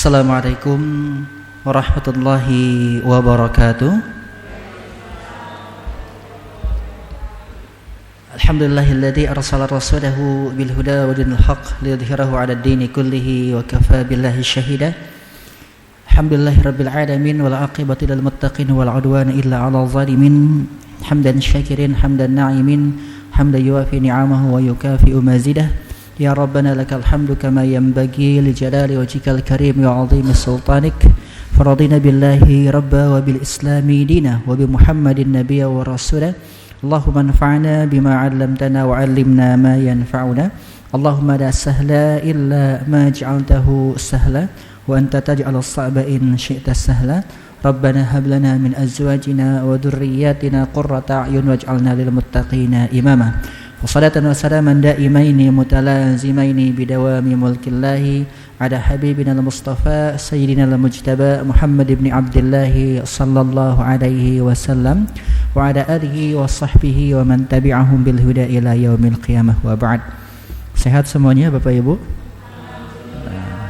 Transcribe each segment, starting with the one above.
Assalamualaikum warahmatullahi wabarakatuh. Alhamdulillahilladzi arsala rasulahu bil huda wa dinil haqq liyudhhirahu 'ala ad-dini kullihi wa kafa billahi shahida. Alhamdulillahirabbil alamin wal 'aqibatu lil muttaqin wal 'udwana illa 'alal zalimin. Hamdan syakirin hamdan na'imin hamdan yuwafi ni'amahu wa yukafi'u mazidah. Ya Rabbana lakal hamdu kama yanbaghi li jalali wajhikal karim wa 'azimi sultanik. Faradina billahi rabba wa bil islami dina wa bi Muhammadin nabiyya wa rasula. Allahumma anfa'na bima 'allamtana wa 'allimna ma yanfa'una. Allahumma la sahla illa ma ja'altahu sahla wa anta taj'alus sa'ba in syi'ta sahla. Rabbana hab lana min azwajina wa dhurriyyatina qurrata a'yun waj'alna lil muttaqina imama. Wassalatan wassalaman daimaini mutalazimaini bidawami mulkillahi ala habibina al-mustafa sayyidina al-mujtaba Muhammad ibn Abdullah sallallahu alaihi wasallam wa ala alihi wa sahbihi wa man tabi'ahum bil huda ila yaumil qiyamah wa ba'd. Sehat semuanya Bapak Ibu?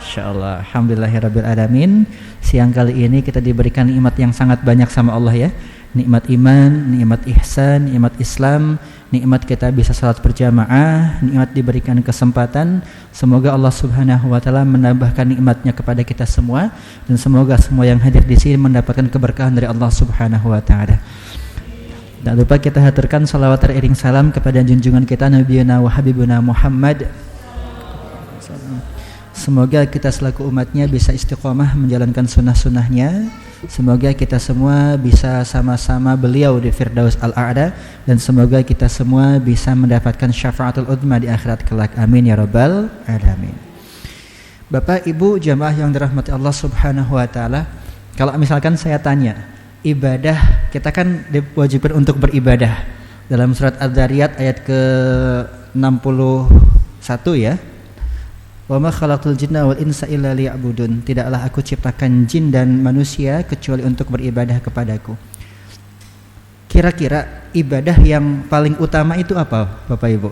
Insyaallah, alhamdulillahirabbil alamin. Siang kali ini kita diberikan nikmat yang sangat banyak sama Allah ya. Nikmat iman, nikmat ihsan, nikmat Islam, nikmat kita bisa salat berjamaah, nikmat diberikan kesempatan. Semoga Allah Subhanahu wa taala menambahkan nikmatnya kepada kita semua dan semoga semua yang hadir di sini mendapatkan keberkahan dari Allah Subhanahu wa taala. Tak lupa kita haturkan salawat teriring salam kepada junjungan kita Nabiyuna wa Habibuna Muhammad. Semoga kita selaku umatnya bisa istiqomah menjalankan sunnah-sunnahnya. Semoga kita semua bisa sama-sama beliau di Firdaus Al-A'la dan semoga kita semua bisa mendapatkan syafaatul uzma di akhirat kelak. Amin ya rabbal alamin. Bapak Ibu jamaah yang dirahmati Allah Subhanahu wa taala, kalau misalkan saya tanya, ibadah kita kan diwajibkan untuk beribadah. Dalam surat Adz-Dzariyat ayat ke-61 ya. Wa ma khalaqtul jinna wal insa illa liya'budun. Tidaklah aku ciptakan jin dan manusia kecuali untuk beribadah kepadaku. Kira-kira ibadah yang paling utama itu apa, Bapak Ibu?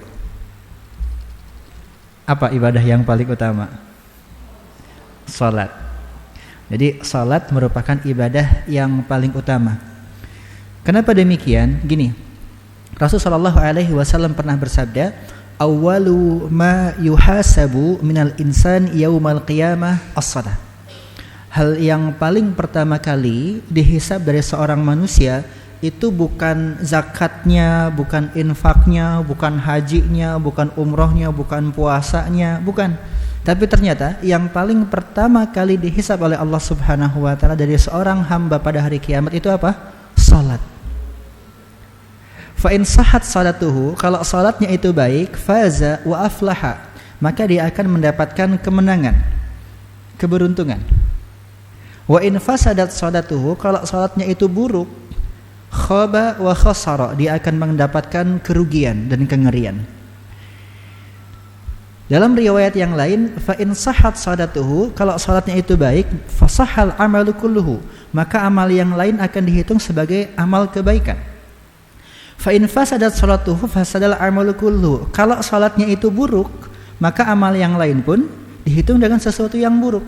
Apa ibadah yang paling utama? Salat. Jadi salat merupakan ibadah yang paling utama. Kenapa demikian? Gini. Rasulullah sallallahu alaihi wasallam pernah bersabda, awwalu ma yuhasabu minal insan yaumal qiyamah as-salah. Hal yang paling pertama kali dihisab dari seorang manusia itu bukan zakatnya, bukan infaknya, bukan hajinya, bukan umrohnya, bukan puasanya, bukan. Tapi ternyata yang paling pertama kali dihisab oleh Allah Subhanahu wa taala dari seorang hamba pada hari kiamat itu apa? Salat. Fa in sahhat salatuhu, kalau salatnya itu baik, faza wa aflaha, maka dia akan mendapatkan kemenangan, keberuntungan. Wa in fasadat salatuhu, kalau salatnya itu buruk, khaba wa khasara, dia akan mendapatkan kerugian dan kengerian. Dalam riwayat yang lain, fa in sahhat salatuhu, kalau salatnya itu baik, fasahal amalu kulluhu, maka amal yang lain akan dihitung sebagai amal kebaikan. Fa in fasadat salatuhu fasadal amalu kullu. Kalau salatnya itu buruk, maka amal yang lain pun dihitung dengan sesuatu yang buruk.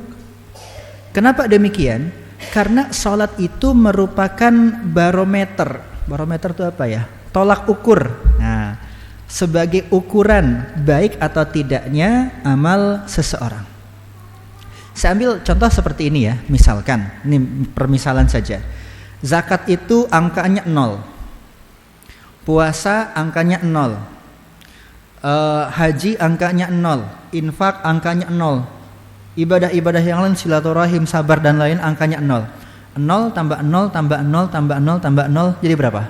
Kenapa demikian? Karena salat itu merupakan barometer. Barometer itu apa ya? Tolak ukur. Nah, sebagai ukuran baik atau tidaknya amal seseorang. Saya ambil contoh seperti ini ya, misalkan, ini permisalan saja. Zakat itu angkanya 0. Puasa angkanya 0, haji angkanya 0, infak angkanya 0, ibadah-ibadah yang lain silaturahim, sabar dan lain angkanya 0. 0 tambah 0 tambah 0 tambah 0 tambah 0 jadi berapa?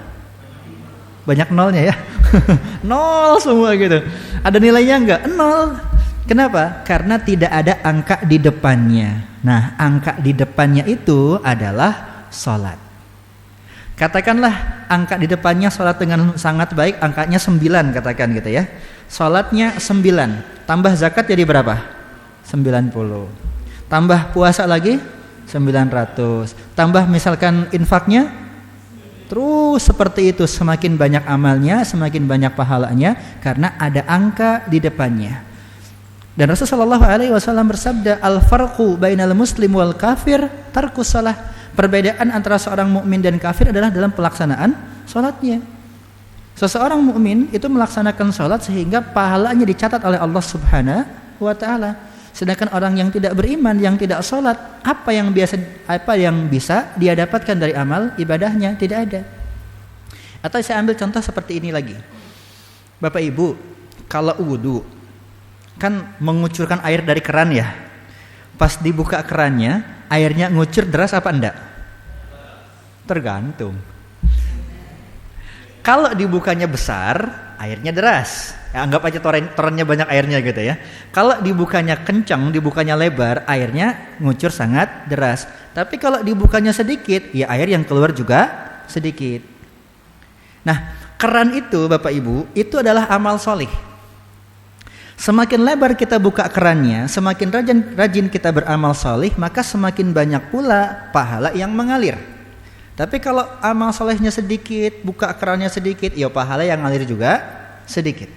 Banyak nolnya ya. 0 semua gitu. Ada nilainya enggak? 0. Kenapa? Karena tidak ada angka di depannya. Nah, angka di depannya itu adalah salat. Katakanlah angka di depannya salat dengan sangat baik, angkanya 9 katakan gitu ya. Salatnya 9, tambah zakat jadi berapa? 90. Tambah puasa lagi 900. Tambah misalkan infaknya, terus seperti itu, semakin banyak amalnya, semakin banyak pahalanya karena ada angka di depannya. Dan Rasulullah SAW bersabda, al-farqu bainal muslim wal kafir tarkus shalah. Perbedaan antara seorang mukmin dan kafir adalah dalam pelaksanaan salatnya. Seseorang mukmin itu melaksanakan salat sehingga pahalanya dicatat oleh Allah Subhanahu wa taala. Sedangkan orang yang tidak beriman, yang tidak salat, apa yang bisa dia dapatkan dari amal ibadahnya? Tidak ada. Atau saya ambil contoh seperti ini lagi. Bapak Ibu, kalau wudu kan mengucurkan air dari keran ya. Pas dibuka kerannya, airnya ngucur deras apa enggak? Tergantung. Kalau dibukanya besar, airnya deras. Ya, anggap aja torennya banyak airnya gitu ya. Kalau dibukanya kencang, dibukanya lebar, airnya ngucur sangat deras. Tapi kalau dibukanya sedikit, ya air yang keluar juga sedikit. Nah, keran itu Bapak Ibu, itu adalah amal solih. Semakin lebar kita buka kerannya, semakin rajin kita beramal solih, maka semakin banyak pula pahala yang mengalir. Tapi kalau amal solehnya sedikit, buka kerannya sedikit, ya pahala yang ngalir juga sedikit.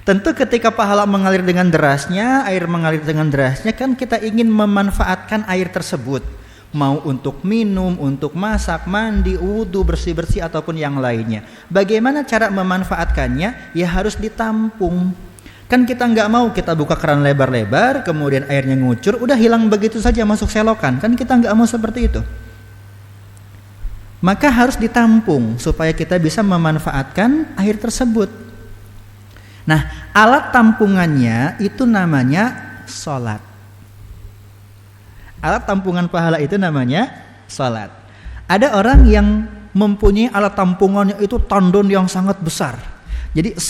Tentu ketika pahala mengalir dengan derasnya, air mengalir dengan derasnya, kan kita ingin memanfaatkan air tersebut. Mau untuk minum, untuk masak, mandi, wudu, bersih-bersih ataupun yang lainnya. Bagaimana cara memanfaatkannya? Ya harus ditampung. Kan kita nggak mau kita buka keran lebar-lebar, kemudian airnya ngucur, udah hilang begitu saja masuk selokan. Kan kita nggak mau seperti itu. Maka harus ditampung supaya kita bisa memanfaatkan air tersebut. Nah, alat tampungannya itu namanya salat. Alat tampungan pahala itu namanya salat. Ada orang yang mempunyai alat tampungannya itu tandon yang sangat besar. Jadi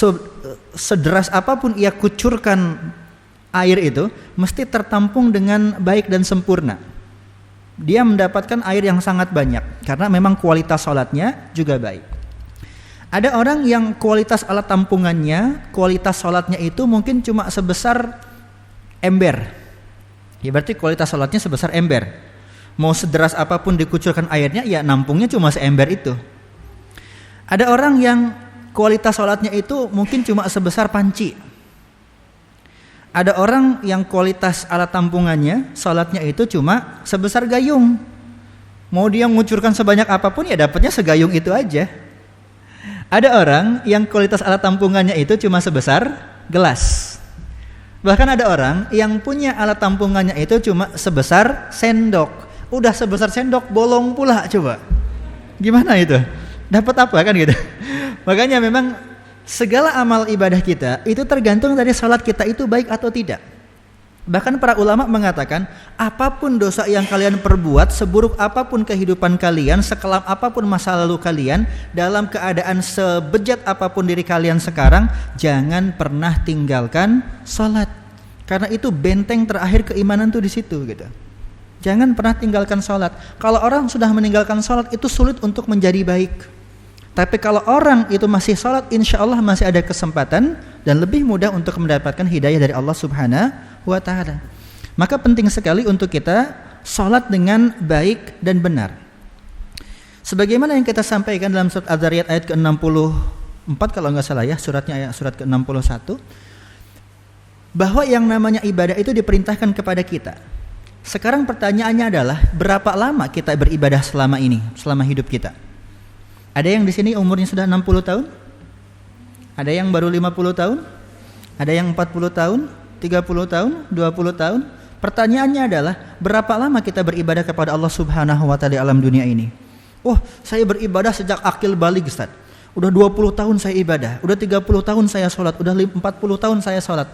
sederas apapun ia kucurkan air itu mesti tertampung dengan baik dan sempurna. Dia mendapatkan air yang sangat banyak karena memang kualitas salatnya juga baik. Ada orang yang kualitas alat tampungannya, kualitas salatnya itu mungkin cuma sebesar ember. Ya berarti kualitas salatnya sebesar ember. Mau sederas apapun dikucurkan airnya, ya nampungnya cuma seember itu. Ada orang yang kualitas salatnya itu mungkin cuma sebesar panci. Ada orang yang kualitas alat tampungannya, salatnya itu cuma sebesar gayung. Mau dia mengucurkan sebanyak apapun ya dapatnya segayung itu aja. Ada orang yang kualitas alat tampungannya itu cuma sebesar gelas. Bahkan ada orang yang punya alat tampungannya itu cuma sebesar sendok. Udah sebesar sendok bolong pula coba. Gimana itu? Dapat apa kan gitu. Makanya memang segala amal ibadah kita itu tergantung dari salat kita itu baik atau tidak. Bahkan para ulama mengatakan, apapun dosa yang kalian perbuat, seburuk apapun kehidupan kalian, sekelam apapun masa lalu kalian, dalam keadaan sebejat apapun diri kalian sekarang, jangan pernah tinggalkan salat. Karena itu benteng terakhir keimanan tuh di situ gitu. Jangan pernah tinggalkan salat. Kalau orang sudah meninggalkan salat itu sulit untuk menjadi baik. Tapi kalau orang itu masih salat, insya Allah masih ada kesempatan dan lebih mudah untuk mendapatkan hidayah dari Allah Subhanahu wa ta'ala. Maka penting sekali untuk kita salat dengan baik dan benar. Sebagaimana yang kita sampaikan dalam surat Az-Zariyat ayat ke-64 kalau enggak salah ya, suratnya surat ke-61, bahwa yang namanya ibadah itu diperintahkan kepada kita. Sekarang pertanyaannya adalah berapa lama kita beribadah selama ini, selama hidup kita? Ada yang di sini umurnya sudah 60 tahun? Ada yang baru 50 tahun? Ada yang 40 tahun? 30 tahun? 20 tahun? Pertanyaannya adalah berapa lama kita beribadah kepada Allah Subhanahu wa taala di alam dunia ini? Oh, saya beribadah sejak akil baligh, Ustaz. Udah 20 tahun saya ibadah, udah 30 tahun saya sholat, udah 40 tahun saya sholat.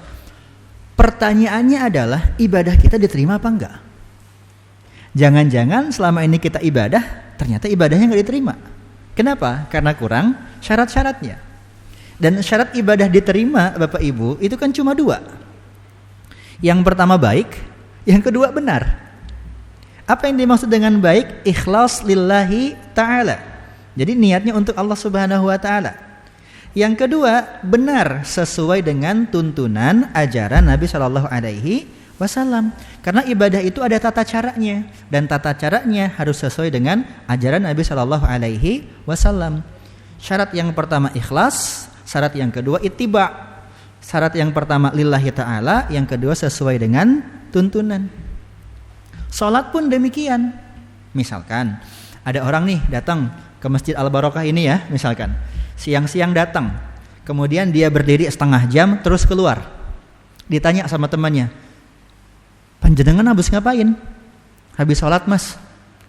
Pertanyaannya adalah ibadah kita diterima apa enggak? Jangan-jangan selama ini kita ibadah, ternyata ibadahnya enggak diterima. Kenapa? Karena kurang syarat-syaratnya. Dan syarat ibadah diterima Bapak Ibu itu kan cuma dua. Yang pertama baik, yang kedua benar. Apa yang dimaksud dengan baik? Ikhlas lillahi ta'ala. Jadi niatnya untuk Allah Subhanahu wa ta'ala. Yang kedua benar sesuai dengan tuntunan ajaran Nabi SAW. Karena ibadah itu ada tata caranya, dan tata caranya harus sesuai dengan ajaran Nabi SAW. Syarat yang pertama ikhlas, syarat yang kedua ittiba, Syarat yang pertama lillahi ta'ala, yang kedua sesuai dengan tuntunan. Salat pun demikian. Misalkan ada orang nih datang ke Masjid Al-Barokah ini ya, misalkan siang-siang datang, kemudian dia berdiri setengah jam terus keluar. Ditanya sama temannya, "Panjenengan habis ngapain?" "Habis sholat mas."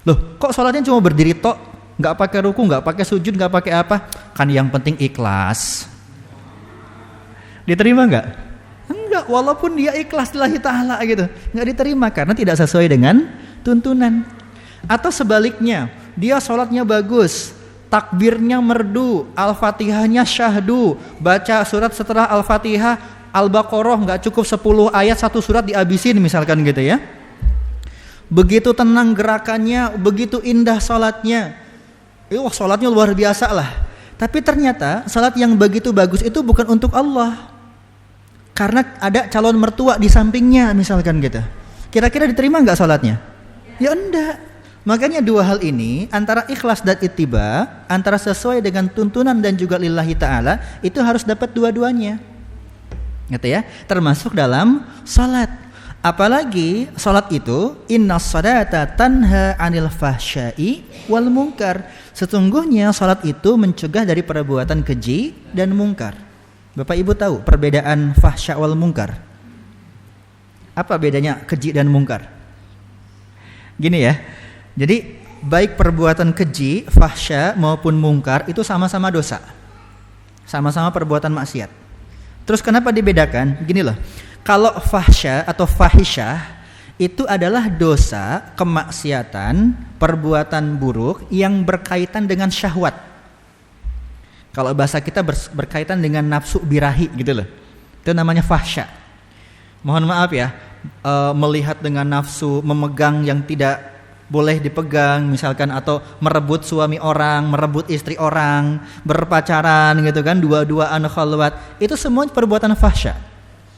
"Loh kok sholatnya cuma berdiri tok? Gak pakai ruku, gak pakai sujud, gak pakai apa?" "Kan yang penting ikhlas." Diterima gak? Enggak, walaupun dia ikhlas lillahi ta'ala gitu, gak diterima karena tidak sesuai dengan tuntunan. Atau sebaliknya, dia sholatnya bagus, takbirnya merdu, Al-Fatihahnya syahdu, baca surat setelah Al-Fatihah Al-Baqarah gak cukup 10 ayat, satu surat dihabisin misalkan gitu ya. Begitu tenang gerakannya, begitu indah sholatnya, wah sholatnya luar biasa lah. Tapi ternyata sholat yang begitu bagus itu bukan untuk Allah, karena ada calon mertua di sampingnya misalkan gitu. Kira-kira diterima gak sholatnya? Ya enggak. Makanya dua hal ini, antara ikhlas dan ittiba, antara sesuai dengan tuntunan dan juga lillahi ta'ala, itu harus dapat dua-duanya gitu ya, termasuk dalam salat. Apalagi salat itu innas salata tanha 'anil fahsya'i wal munkar. Sesungguhnya salat itu mencegah dari perbuatan keji dan mungkar. Bapak Ibu tahu perbedaan fahsya wal munkar? Apa bedanya keji dan mungkar? Gini ya. Jadi baik perbuatan keji, fahsya maupun mungkar itu sama-sama dosa. Sama-sama perbuatan maksiat. Terus kenapa dibedakan? Gini loh. Kalau fahsya atau fahisyah itu adalah dosa, kemaksiatan, perbuatan buruk yang berkaitan dengan syahwat. Kalau bahasa kita berkaitan dengan nafsu birahi gitu loh. Itu namanya fahsya. Mohon maaf ya, melihat dengan nafsu, memegang yang tidak boleh dipegang misalkan, atau merebut suami orang, merebut istri orang, berpacaran gitu kan, dua-duaan khalwat, itu semua perbuatan fahsya.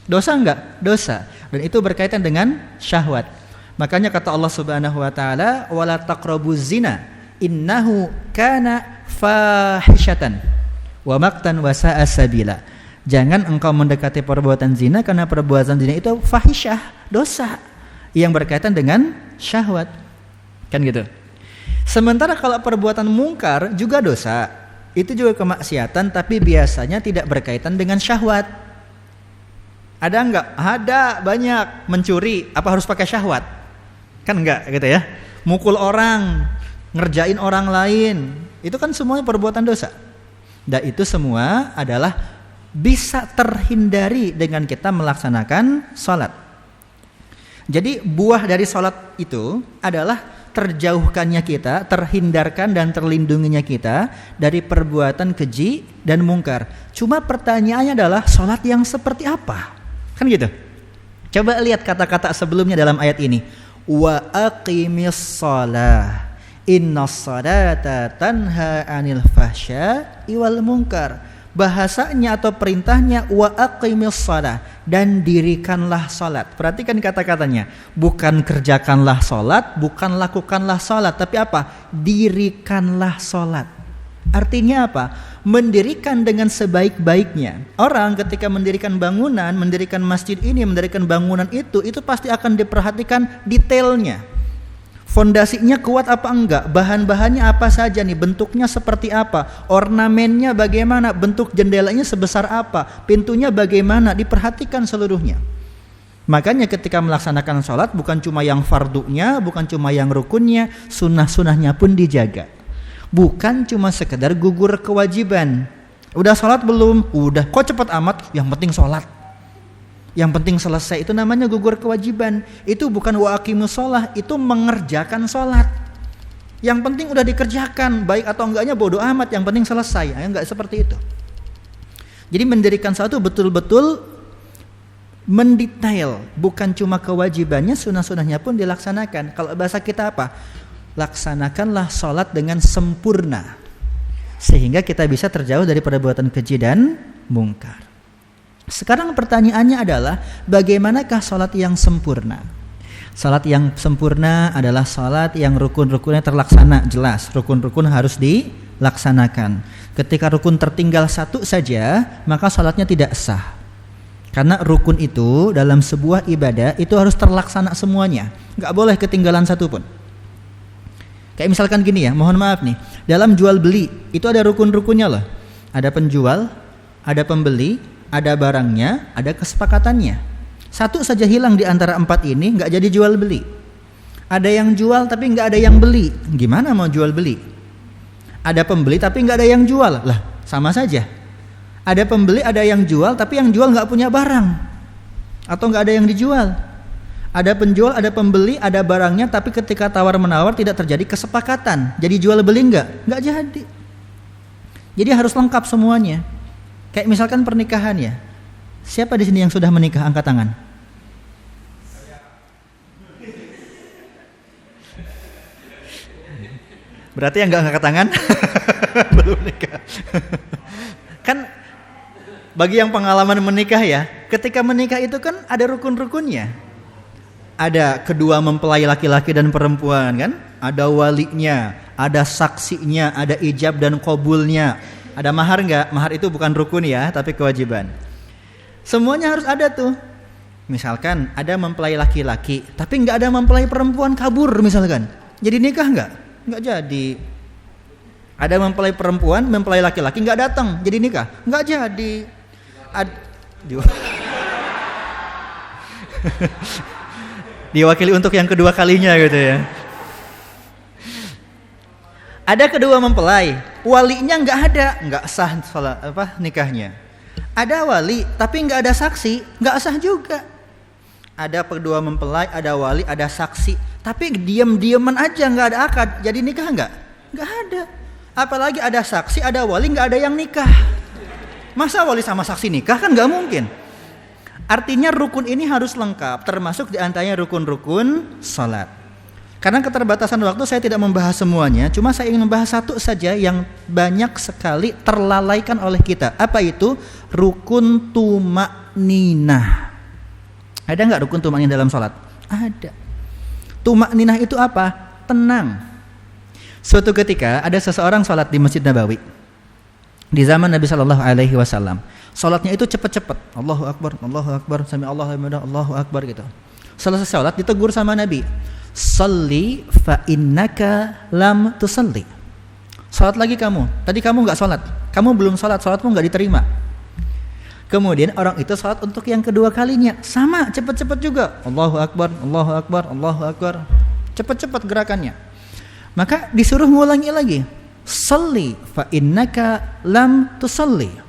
Dosa enggak? Dosa. Dan itu berkaitan dengan syahwat. Makanya kata Allah Subhanahu wa taala, "Wala taqrabuz zina innahu kana fahisyatan wa maqtan wa sa'a sabila." Jangan engkau mendekati perbuatan zina karena perbuatan zina itu fahisyah, dosa yang berkaitan dengan syahwat. Kan gitu. Sementara kalau perbuatan mungkar juga dosa. Itu juga kemaksiatan tapi biasanya tidak berkaitan dengan syahwat. Ada enggak? Ada, banyak. Mencuri, apa harus pakai syahwat? Kan enggak gitu ya. Mukul orang, ngerjain orang lain, itu kan semuanya perbuatan dosa. Dan itu semua adalah bisa terhindari dengan kita melaksanakan sholat. Jadi buah dari sholat itu adalah terjauhkannya kita, terhindarkan dan terlindunginya kita dari perbuatan keji dan mungkar. Cuma pertanyaannya adalah sholat yang seperti apa? Kan gitu. Coba lihat kata-kata sebelumnya dalam ayat ini. Wa aqimis shalah innas salata tanha 'anil fahsya'i wal munkar. Bahasanya atau perintahnya wa aqimis shalah, dan dirikanlah salat. Perhatikan kata-katanya. Bukan kerjakanlah salat, bukan lakukanlah salat, tapi apa? Dirikanlah salat. Artinya apa? Mendirikan dengan sebaik-baiknya. Orang ketika mendirikan bangunan, mendirikan masjid ini, mendirikan bangunan itu pasti akan diperhatikan detailnya. Fondasinya kuat apa enggak? Bahan-bahannya apa saja nih? Bentuknya seperti apa? Ornamennya bagaimana? Bentuk jendelanya sebesar apa? Pintunya bagaimana? Diperhatikan seluruhnya. Makanya ketika melaksanakan sholat bukan cuma yang fardunya, bukan cuma yang rukunnya, sunnah-sunnahnya pun dijaga. Bukan cuma sekedar gugur kewajiban. Udah sholat belum? Udah. Kok cepet amat? Yang penting sholat. Yang penting selesai. Itu namanya gugur kewajiban. Itu bukan wa aqimus shalah, itu mengerjakan sholat. Yang penting udah dikerjakan, baik atau enggaknya bodoh amat, yang penting selesai. Enggak seperti itu. Jadi mendirikan sholat itu betul-betul mendetail, bukan cuma kewajibannya, sunnah-sunnahnya pun dilaksanakan. Kalau bahasa kita apa? Laksanakanlah sholat dengan sempurna sehingga kita bisa terjauh dari perbuatan keji dan mungkar. Sekarang pertanyaannya adalah bagaimanakah sholat yang sempurna? Sholat yang sempurna adalah sholat yang rukun-rukunnya terlaksana, jelas rukun-rukun harus dilaksanakan. Ketika rukun tertinggal satu saja, maka sholatnya tidak sah. Karena rukun itu dalam sebuah ibadah itu harus terlaksana semuanya, nggak boleh ketinggalan satu pun. Kayak misalkan gini ya, mohon maaf nih, dalam jual beli itu ada rukun-rukunnya loh. Ada penjual, ada pembeli, ada barangnya, ada kesepakatannya. Satu saja hilang di antara 4 ini, nggak jadi jual beli. Ada yang jual tapi nggak ada yang beli, gimana mau jual beli? Ada pembeli tapi nggak ada yang jual, lah sama saja. Ada pembeli, ada yang jual, tapi yang jual nggak punya barang, atau nggak ada yang dijual. Ada penjual, ada pembeli, ada barangnya, tapi ketika tawar menawar tidak terjadi kesepakatan. Jadi jual beli nggak jadi. Jadi harus lengkap semuanya. Kayak misalkan pernikahan ya. Siapa di sini yang sudah menikah? Angkat tangan. Berarti yang nggak angkat tangan belum nikah. Kan bagi yang pengalaman menikah ya, ketika menikah itu kan ada rukun-rukunnya. Ada kedua mempelai laki-laki dan perempuan kan, ada walinya, ada saksinya, ada ijab dan qabulnya. Ada mahar enggak? Mahar itu bukan rukun ya, tapi kewajiban. Semuanya harus ada tuh. Misalkan ada mempelai laki-laki, tapi enggak ada mempelai perempuan, kabur misalkan. Jadi nikah enggak? Enggak jadi. Ada mempelai perempuan, mempelai laki-laki enggak datang, jadi nikah? Enggak jadi. Diwakili untuk yang kedua kalinya gitu ya. Ada kedua mempelai, walinya nggak sah salat nikahnya. Ada wali tapi nggak ada saksi, nggak sah juga. Ada kedua mempelai, ada wali, ada saksi, tapi diam-diaman aja nggak ada akad, jadi nikah nggak ada. Apalagi ada saksi, ada wali, nggak ada yang nikah. Masa wali sama saksi nikah, kan nggak mungkin. Artinya rukun ini harus lengkap, termasuk diantaranya rukun-rukun salat. Karena keterbatasan waktu saya tidak membahas semuanya, cuma saya ingin membahas satu saja yang banyak sekali terlalaikan oleh kita. Apa itu? Rukun tumakninah. Ada nggak rukun tumakninah dalam salat? Ada. Tumakninah itu apa? Tenang. Suatu ketika ada seseorang salat di Masjid Nabawi di zaman Nabi Shallallahu Alaihi Wasallam. Salatnya itu cepat-cepat, Allahu Akbar, sami Allahu Akbar gitu. Selesai salat ditegur sama Nabi, "Shalli fa innaka lam tusalli." Salat lagi kamu. Tadi kamu enggak salat. Kamu belum salat, salatmu enggak diterima. Kemudian orang itu salat untuk yang kedua kalinya, sama cepat-cepat juga. Allahu Akbar, Allahu Akbar, Allahu Akbar. Cepat-cepat gerakannya. Maka disuruh ngulangi lagi. Shalli fa innaka lam tusalli.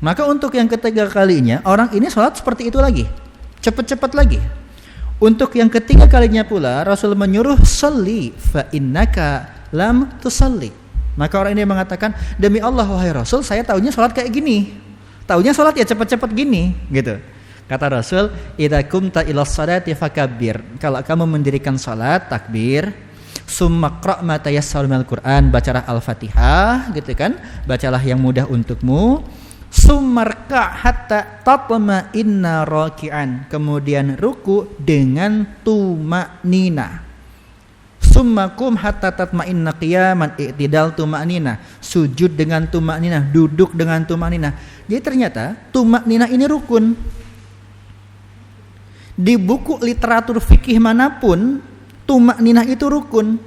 Maka untuk yang ketiga kalinya orang ini sholat seperti itu lagi, cepat-cepat lagi. Untuk yang ketiga kalinya pula Rasul menyuruh sholli fa innaka lam tusalli. Maka orang ini mengatakan, demi Allah wahai Rasul, saya taunya sholat kayak gini, taunya sholat ya cepat-cepat gini gitu. Kata Rasul, idza kumta ila sholati fakabbir. Kalau kamu mendirikan sholat, takbir. Summa qra' ma tayassara minal Qur'an, bacalah Al-Fatihah gitu kan, bacalah yang mudah untukmu. Summarka hatta tatma'inna raki'an, kemudian ruku dengan tumakninah. Summakum hatta tatma'inna qiyaman, i'tidal tumakninah, sujud dengan tumakninah, duduk dengan tumakninah. Jadi ternyata tumakninah ini rukun. Di buku literatur fikih manapun tumakninah itu rukun.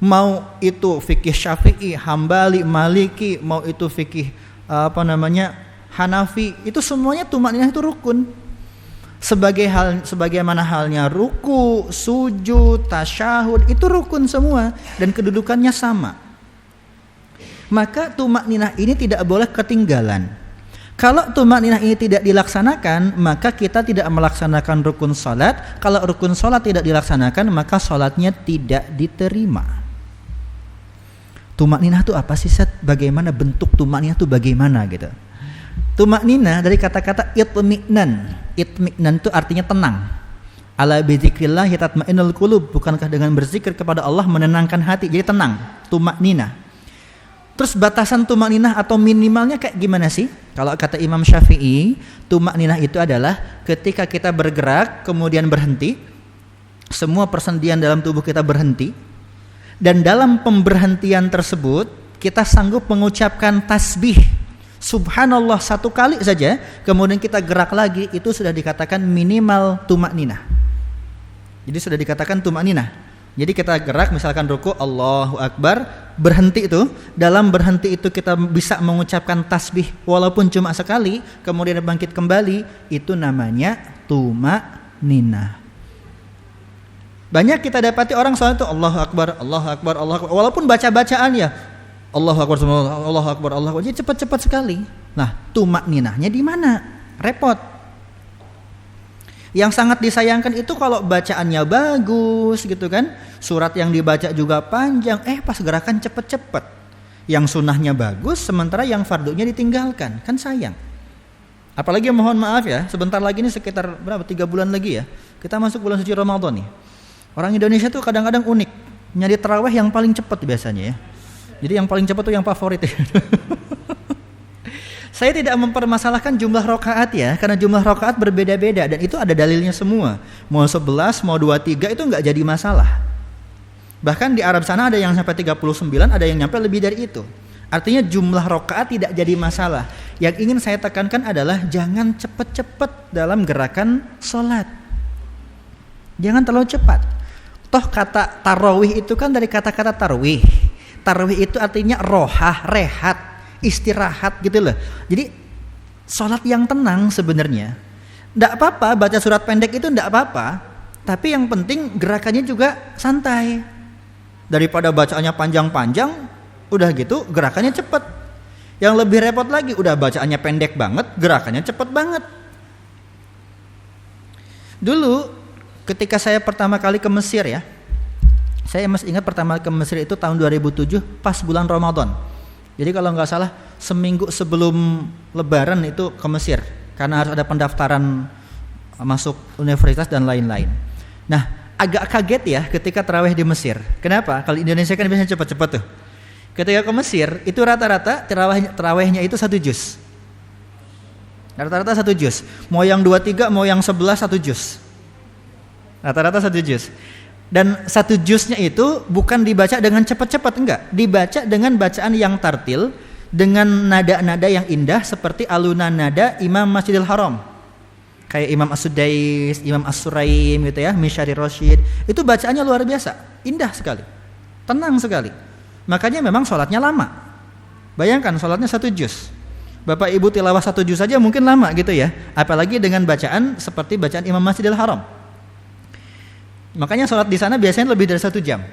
Mau itu fikih Syafi'i, Hambali, Maliki, mau itu fikih Hanafi, itu semuanya tumakninah itu rukun. Sebagaimana halnya ruku, sujud, tasyahud, itu rukun semua dan kedudukannya sama. Maka tumakninah ini tidak boleh ketinggalan. Kalau tumakninah ini tidak dilaksanakan, maka kita tidak melaksanakan rukun salat. Kalau rukun salat tidak dilaksanakan, maka salatnya tidak diterima. Tumakninah itu apa sih, Seth? Bagaimana bentuk tumakninah itu bagaimana gitu? Tumakninah dari kata-kata itmi'nan. Itmi'nan itu artinya tenang. Ala bizikrillah tatma'innul qulub. Bukankah dengan berzikir kepada Allah menenangkan hati? Jadi tenang, tumakninah. Terus batasan tumakninah atau minimalnya kayak gimana sih? Kalau kata Imam Syafi'i, tumakninah itu adalah ketika kita bergerak kemudian berhenti, semua persendian dalam tubuh kita berhenti. Dan dalam pemberhentian tersebut kita sanggup mengucapkan tasbih Subhanallah 1 kali saja, kemudian kita gerak lagi, itu sudah dikatakan minimal tumakninah. Jadi sudah dikatakan tumakninah. Jadi kita gerak, misalkan ruku, Allahu Akbar, berhenti itu. Dalam berhenti itu kita bisa mengucapkan tasbih walaupun cuma sekali, kemudian bangkit kembali, itu namanya tumakninah. Banyak kita dapati orang sholat itu Allahu Akbar, Allahu Akbar, Allahu Akbar, walaupun baca-bacaan ya Allahu Akbar, Allahu Akbar, Allahu Akbar, jadi cepat-cepat sekali. Nah, tumakninahnya di mana? Repot. Yang sangat disayangkan itu kalau bacaannya bagus gitu kan, surat yang dibaca juga panjang, pas gerakan cepat-cepat. Yang sunnahnya bagus, sementara yang fardunya ditinggalkan, kan sayang. Apalagi mohon maaf ya, sebentar lagi ini sekitar 3 bulan lagi ya, kita masuk bulan suci Ramadan nih. Orang Indonesia tuh kadang-kadang unik, nyari tarawih yang paling cepat biasanya ya. Jadi yang paling cepat tuh yang favorit. Saya tidak mempermasalahkan jumlah rakaat ya, karena jumlah rakaat berbeda-beda dan itu ada dalilnya semua. Mau 11, mau 23 itu nggak jadi masalah. Bahkan di Arab sana ada yang sampai 39, ada yang nyampe lebih dari itu. Artinya jumlah rakaat tidak jadi masalah. Yang ingin saya tekankan adalah jangan cepat-cepat dalam gerakan sholat. Jangan terlalu cepat. Toh kata tarawih itu kan dari kata-kata tarwih. Tarwih itu artinya rohah, rehat, istirahat gitu loh. Jadi sholat yang tenang sebenarnya. Nggak apa-apa baca surat pendek itu nggak apa-apa. Tapi yang penting gerakannya juga santai. Daripada bacaannya panjang-panjang, udah gitu gerakannya cepat. Yang lebih repot lagi, udah bacaannya pendek banget, gerakannya cepat banget. Dulu ketika saya pertama kali ke Mesir ya, saya masih ingat pertama kali ke Mesir itu tahun 2007 pas bulan Ramadan. Jadi kalau nggak salah seminggu sebelum Lebaran itu ke Mesir karena harus ada pendaftaran masuk universitas dan lain-lain. Nah agak kaget ya ketika tarawih di Mesir. Kenapa? Kalau Indonesia kan biasanya cepat-cepat tuh. Ketika ke Mesir itu rata-rata tarawihnya itu 1 juz. Rata-rata 1 juz. Mau yang 23, mau yang 11 1 juz. Rata-rata 1 juz. Dan 1 juznya itu bukan dibaca dengan cepat-cepat, enggak. Dibaca dengan bacaan yang tartil, dengan nada-nada yang indah seperti alunan nada Imam Masjidil Haram. Kayak Imam As-Sudais, Imam As-Suraim gitu ya, Misyari Rasyid. Itu bacaannya luar biasa, indah sekali. Tenang sekali. Makanya memang sholatnya lama. Bayangkan sholatnya 1 juz. Bapak Ibu tilawah 1 juz saja mungkin lama gitu ya. Apalagi dengan bacaan seperti bacaan Imam Masjidil Haram. Makanya sholat di sana biasanya lebih dari 1 jam.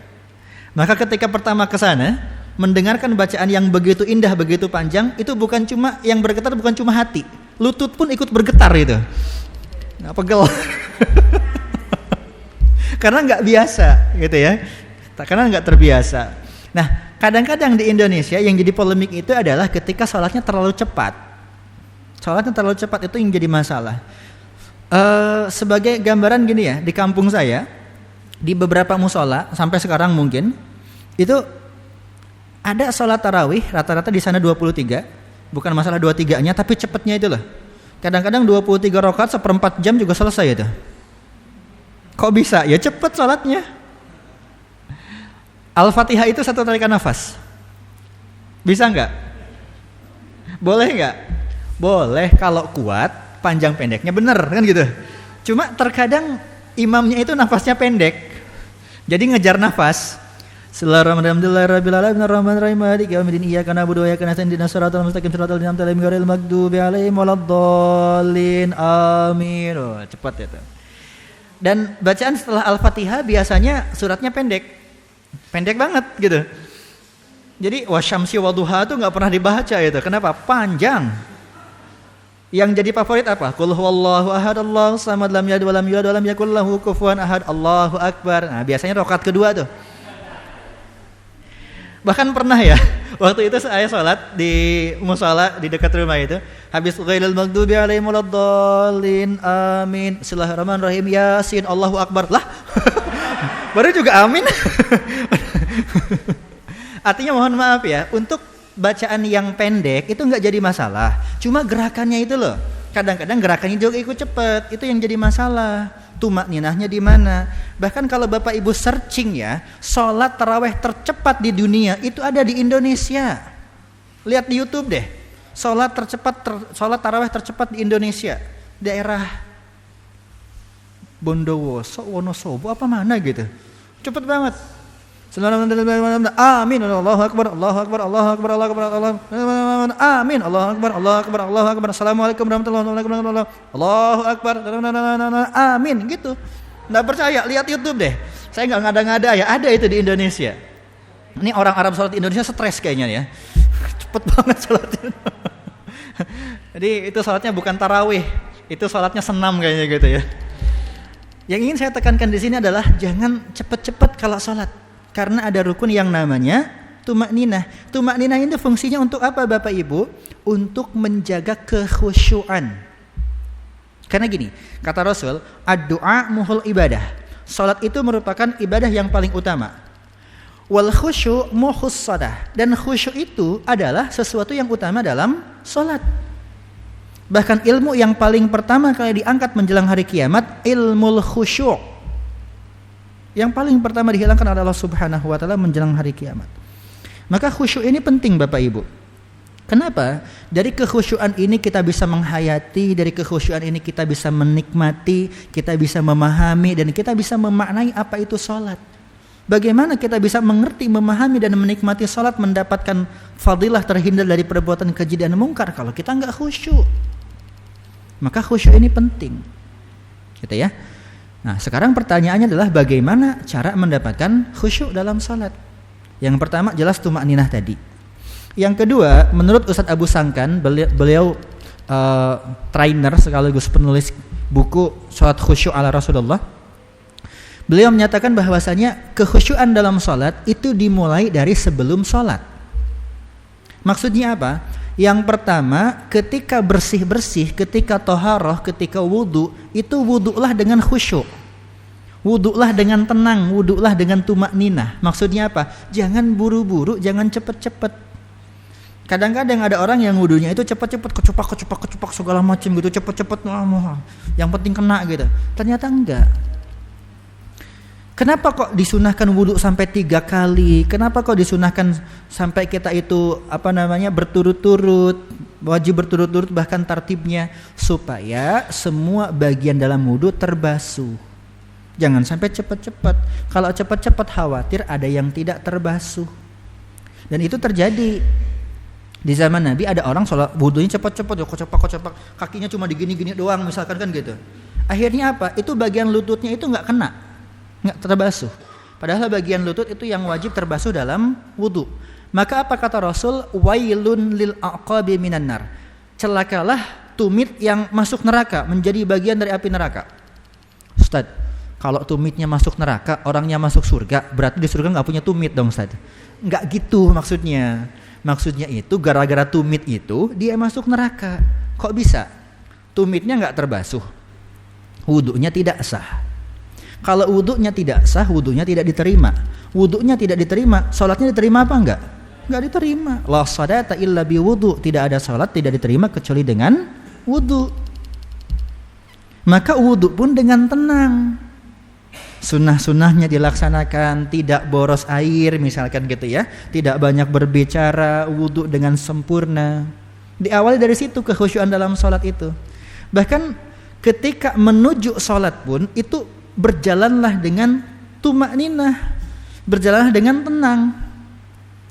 Maka ketika pertama ke sana, mendengarkan bacaan yang begitu indah, begitu panjang, itu bukan cuma yang bergetar, bukan cuma hati, lutut pun ikut bergetar itu. Nggak pegel. Karena nggak biasa, gitu ya. Karena nggak terbiasa. Nah, kadang-kadang di Indonesia yang jadi polemik itu adalah ketika sholatnya terlalu cepat. Sholatnya terlalu cepat itu yang jadi masalah. Sebagai gambaran gini ya, di kampung saya, di beberapa musola sampai sekarang mungkin itu ada sholat tarawih rata-rata di sana 23, bukan masalah 23-nya tapi cepatnya itu loh. Kadang-kadang 23 rakaat 1/4 jam juga selesai itu. Kok bisa? Ya cepet sholatnya. Al-Fatihah itu 1 tarikan nafas. Bisa nggak? Boleh nggak? Boleh kalau kuat, panjang pendeknya bener kan gitu. Cuma terkadang imamnya itu nafasnya pendek, jadi ngejar nafas. Bismillahirrahmanirrahim. Ar-Rahmanir-Rahim. Maliki yaumiddin. Iyyaka na'budu wa iyyaka nasta'in. Ihdinas siratal mustaqim. Siratal ladzina an'amta 'alaihim ghairil maghdubi 'alaihim waladdallin. Amin. Oh, cepat itu. Dan bacaan setelah Al-Fatihah biasanya suratnya pendek. Pendek banget gitu. Jadi wasyamsi waduha itu enggak pernah dibaca itu. Kenapa? Panjang. Yang jadi favorit apa? Qul huwallahu ahad, Allahus samad, lam yalid walam yulad walam yakul lahu kufuwan ahad, Allahu akbar. Nah, biasanya rakaat kedua tuh. Bahkan pernah ya, waktu itu saya sholat di musala di dekat rumah itu, habis ghairil maghdubi 'alaihim waladdallin, amin, Bismillahirrahmanirrahim, Yasin, Allahu akbar. Lah. Baru juga amin. Artinya mohon maaf ya, untuk bacaan yang pendek itu enggak jadi masalah. Cuma gerakannya itu loh. Kadang-kadang gerakannya juga ikut cepat, itu yang jadi masalah. Tumakninahnya di mana? Bahkan kalau Bapak Ibu searching ya, sholat tarawih tercepat di dunia itu ada di Indonesia. Lihat di YouTube deh. Sholat tarawih tercepat di Indonesia, daerah Bondowoso, Wonosobo apa mana gitu. Cepet banget. Amin. Allahu akbar, Allahu akbar, Allahu akbar, Allahu akbar, Allahu akbar. Amin. Allahu akbar, Allahu akbar, Allahu akbar. Assalamualaikum warahmatullahi wabarakatuh. Allahu akbar. Amin gitu. Enggak percaya, lihat YouTube deh. Saya enggak ngada-ngada ya, ada itu di Indonesia. Ini orang Arab sholat di Indonesia stres kayaknya ya. Cepet banget sholatnya. Jadi itu sholatnya bukan tarawih, itu sholatnya senam kayaknya gitu ya. Yang ingin saya tekankan di sini adalah jangan cepet-cepet kalau sholat. Karena ada rukun yang namanya tumakninah. Tumakninah itu fungsinya untuk apa Bapak Ibu? Untuk menjaga kekhusyuan. Karena gini, kata Rasul, ad-du'a muhul ibadah. Salat itu merupakan ibadah yang paling utama. Wal khusyu' muhus shalah. Dan khusyuk itu adalah sesuatu yang utama dalam salat. Bahkan ilmu yang paling pertama kali diangkat menjelang hari kiamat, ilmul khusyuk. Yang paling pertama dihilangkan oleh Allah Subhanahu wa taala menjelang hari kiamat. Maka khusyuk ini penting Bapak Ibu. Kenapa? Dari kekhusyuan ini kita bisa menghayati, dari kekhusyuan ini kita bisa menikmati, kita bisa memahami dan kita bisa memaknai apa itu salat. Bagaimana kita bisa mengerti, memahami dan menikmati salat, mendapatkan fadilah terhindar dari perbuatan keji dan mungkar kalau kita enggak khusyuk. Maka khusyuk ini penting. Gitu ya. Nah, sekarang pertanyaannya adalah bagaimana cara mendapatkan khusyuk dalam salat? Yang pertama jelas tumakninah tadi. Yang kedua, menurut Ustadz Abu Sangkan, beliau trainer sekaligus penulis buku Salat Khusyuk ala Rasulullah. Beliau menyatakan bahwasanya kekhusyuan dalam salat itu dimulai dari sebelum salat. Maksudnya apa? Yang pertama, ketika bersih-bersih, ketika toharoh, ketika wudu, itu wudulah dengan khusyuk. Wudulah dengan tenang, wudulah dengan tumakninah. Maksudnya apa? Jangan buru-buru, jangan cepet-cepet. Kadang-kadang ada orang yang wudunya itu cepet-cepet, kecupak segala macam gitu, cepet-cepet, yang penting kena gitu. Ternyata enggak. Kenapa kok disunahkan wudu sampai 3 kali? Kenapa kok disunahkan sampai kita itu berturut-turut, wajib berturut-turut bahkan tartibnya, supaya semua bagian dalam wudu terbasuh. Jangan sampai cepat-cepat. Kalau cepat-cepat khawatir ada yang tidak terbasuh. Dan itu terjadi. Di zaman Nabi ada orang sholat wudunya cepat-cepat, kocok, kakinya cuma digini-gini doang misalkan kan gitu. Akhirnya apa? Itu bagian lututnya itu enggak kena. Enggak terbasuh. Padahal bagian lutut itu yang wajib terbasuh dalam wudu. Maka apa kata Rasul? Wailun lil aqabi minan nar. Celakalah tumit yang masuk neraka, menjadi bagian dari api neraka. Ustaz, kalau tumitnya masuk neraka, orangnya masuk surga, berarti di surga enggak punya tumit dong Ustaz. Enggak gitu maksudnya. Maksudnya itu gara-gara tumit itu dia masuk neraka. Kok bisa? Tumitnya enggak terbasuh. Wudunya tidak sah. Kalau wudunya tidak sah, wudunya tidak diterima. Wudunya tidak diterima, salatnya diterima apa enggak? Enggak diterima. La sholata illa bi wudu. Tidak ada salat tidak diterima kecuali dengan wudu. Maka wudu pun dengan tenang. Sunnah-sunnahnya dilaksanakan, tidak boros air misalkan gitu ya, tidak banyak berbicara, wudu dengan sempurna. Diawali dari situ kekhusyuan dalam salat itu. Bahkan ketika menuju salat pun itu berjalanlah dengan tumakninah, berjalanlah dengan tenang.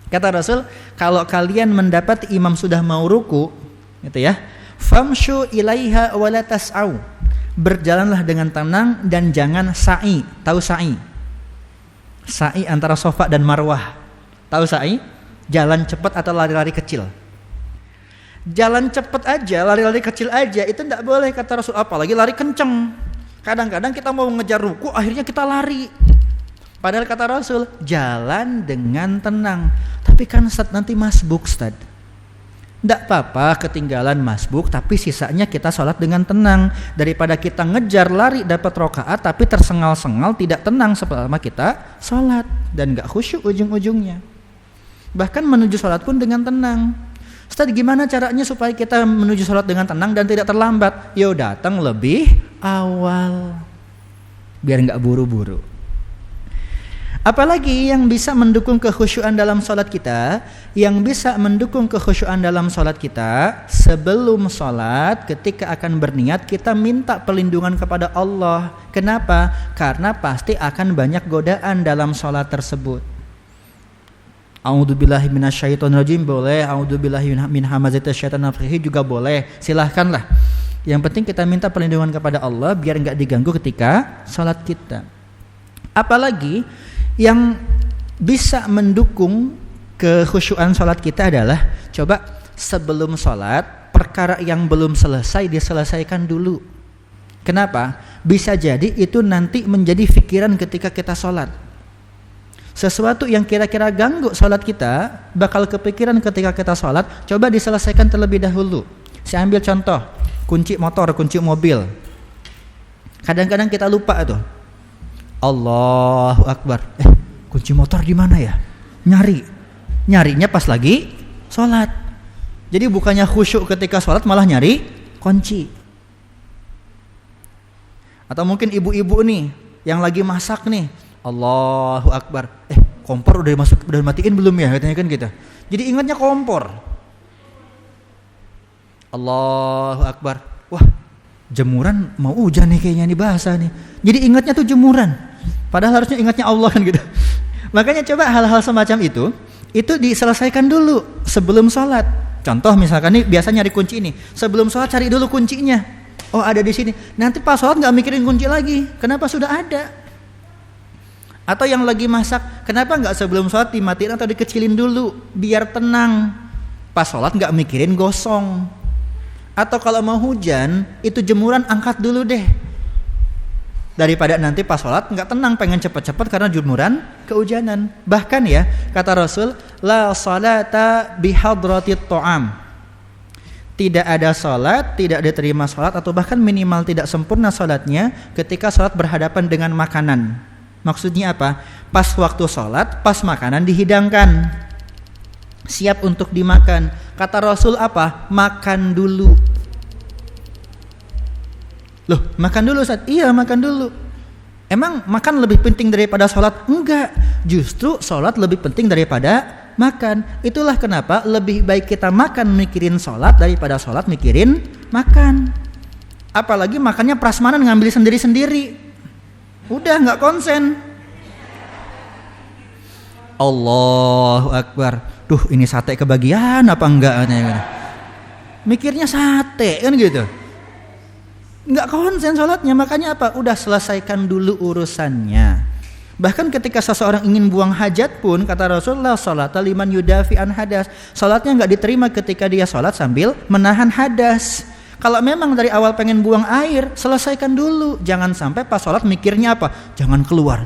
Kata Rasul, kalau kalian mendapat imam sudah mau ruku, gitu ya, famshu ilaiha wala tas'au. Berjalanlah dengan tenang dan jangan sa'i. Tahu sa'i? Sa'i antara Safa dan Marwah. Tahu sa'i? Jalan cepat atau lari-lari kecil. Jalan cepat aja, lari-lari kecil aja itu tidak boleh kata Rasul, apalagi lari kenceng. Kadang-kadang kita mau ngejar ruku, akhirnya kita lari. Padahal kata Rasul, jalan dengan tenang. Tapi kan Ustaz nanti masbuk Ustaz. Tidak apa-apa ketinggalan masbuk, tapi sisanya kita sholat dengan tenang. Daripada kita ngejar lari dapat rokaat, tapi tersengal-sengal tidak tenang selama kita sholat. Dan gak khusyuk ujung-ujungnya. Bahkan menuju sholat pun dengan tenang. Ustaz gimana caranya supaya kita menuju sholat dengan tenang dan tidak terlambat? Yo datang lebih awal. Biar gak buru-buru. Apalagi yang bisa mendukung kekhusyuan dalam salat kita, yang bisa mendukung kekhusyuan dalam salat kita, sebelum salat ketika akan berniat kita minta perlindungan kepada Allah. Kenapa? Karena pasti akan banyak godaan dalam salat tersebut. A'udzubillahi minasyaitonirrajim boleh, a'udzubillahi min hamazatis syaitonir rajim juga boleh. Silahkanlah. Yang penting kita minta perlindungan kepada Allah biar enggak diganggu ketika salat kita. Apalagi yang bisa mendukung kekhusyuan salat kita adalah coba sebelum salat perkara yang belum selesai diselesaikan dulu. Kenapa? Bisa jadi itu nanti menjadi pikiran ketika kita salat. Sesuatu yang kira-kira ganggu salat kita bakal kepikiran ketika kita salat, coba diselesaikan terlebih dahulu. Saya ambil contoh, kunci motor, kunci mobil. Kadang-kadang kita lupa tuh. Allahu Akbar. Kunci motor di mana ya? Nyarinya pas lagi sholat. Jadi bukannya khusyuk ketika sholat, malah nyari kunci. Atau mungkin ibu-ibu nih yang lagi masak nih, Allahu Akbar. Kompor udah matiin belum ya? Katanya kan gitu. Jadi ingatnya kompor. Allahu Akbar. Wah, jemuran mau hujan nih kayaknya nih basah nih. Jadi ingatnya tuh jemuran. Padahal harusnya ingatnya Allah kan gitu. Makanya coba hal-hal semacam itu diselesaikan dulu sebelum sholat. Contoh misalkan nih biasa nyari kunci ini, sebelum sholat cari dulu kuncinya. Oh ada di sini. Nanti pas sholat nggak mikirin kunci lagi. Kenapa sudah ada? Atau yang lagi masak, kenapa nggak sebelum sholat dimatiin atau dikecilin dulu biar tenang. Pas sholat nggak mikirin gosong. Atau kalau mau hujan itu jemuran angkat dulu deh. Daripada nanti pas sholat nggak tenang pengen cepet-cepet karena jemuran kehujanan. Bahkan ya kata Rasul, la salata bihadratit ta'am. Tidak ada sholat, tidak diterima sholat atau bahkan minimal tidak sempurna sholatnya ketika sholat berhadapan dengan makanan. Maksudnya apa? Pas waktu sholat, pas makanan dihidangkan, siap untuk dimakan. Kata Rasul apa? Makan dulu. Loh, makan dulu Ustaz? Iya, makan dulu. Emang makan lebih penting daripada sholat? Enggak, justru sholat lebih penting daripada makan. Itulah kenapa lebih baik kita makan mikirin sholat daripada sholat mikirin makan. Apalagi makannya prasmanan ngambil sendiri-sendiri. Udah gak konsen. Allahu Akbar. Duh, ini sate kebagian apa enggak? Mikirnya sate kan gitu. Nggak konsen sholatnya, makanya apa? Udah selesaikan dulu urusannya. Bahkan ketika seseorang ingin buang hajat pun kata Rasulullah sholata liman yudafi an hadas, sholatnya nggak diterima ketika dia sholat sambil menahan hadas. Kalau memang dari awal pengen buang air, selesaikan dulu. Jangan sampai pas sholat mikirnya apa? Jangan keluar.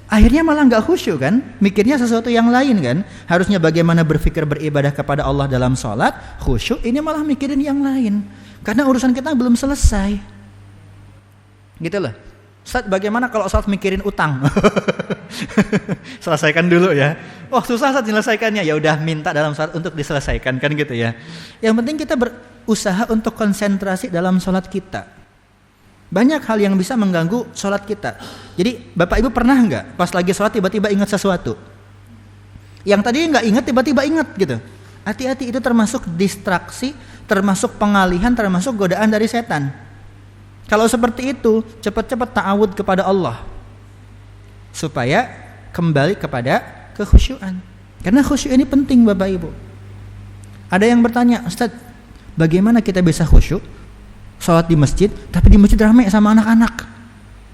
Akhirnya malah nggak khusyuk kan? Mikirnya sesuatu yang lain kan? Harusnya bagaimana berpikir beribadah kepada Allah dalam sholat, khusyuk, ini malah mikirin yang lain. Karena urusan kita belum selesai. Gitu loh. Ustaz, bagaimana kalau sholat mikirin utang? Selesaikan dulu ya. Oh susah Ustaz menyelesaikannya. Ya udah minta dalam sholat untuk diselesaikan kan gitu ya. Yang penting kita berusaha untuk konsentrasi dalam sholat kita. Banyak hal yang bisa mengganggu sholat kita. Jadi Bapak Ibu pernah nggak pas lagi sholat tiba-tiba ingat sesuatu? Yang tadi nggak ingat tiba-tiba ingat gitu. Hati-hati, itu termasuk distraksi, termasuk pengalihan, termasuk godaan dari setan. Kalau seperti itu cepat-cepat ta'awud kepada Allah supaya kembali kepada kekhusyuan. Karena khusyuk ini penting Bapak Ibu. Ada yang bertanya, Ustaz, bagaimana kita bisa khusyuk? Sholat di masjid, tapi di masjid ramai sama anak-anak.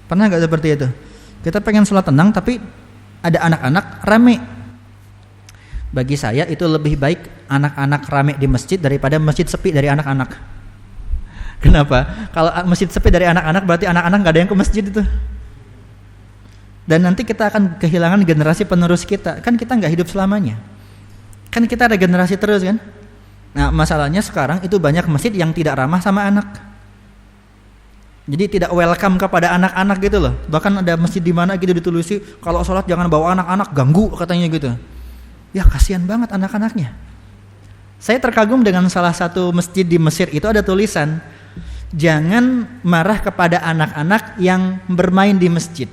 Pernah gak seperti itu? Kita pengen sholat tenang, tapi ada anak-anak ramai. Bagi saya itu lebih baik anak-anak ramai di masjid daripada masjid sepi dari anak-anak. Kenapa? Kalau masjid sepi dari anak-anak berarti anak-anak gak ada yang ke masjid itu. Dan nanti kita akan kehilangan generasi penerus kita. Kan kita gak hidup selamanya. Kan kita ada generasi terus kan. Nah masalahnya sekarang itu banyak masjid yang tidak ramah sama anak. Jadi tidak welcome kepada anak-anak gitu loh. Bahkan ada masjid di mana gitu ditulis kalau sholat jangan bawa anak-anak, ganggu katanya gitu. Ya kasihan banget anak-anaknya. Saya terkagum dengan salah satu masjid di Mesir, itu ada tulisan, jangan marah kepada anak-anak yang bermain di masjid.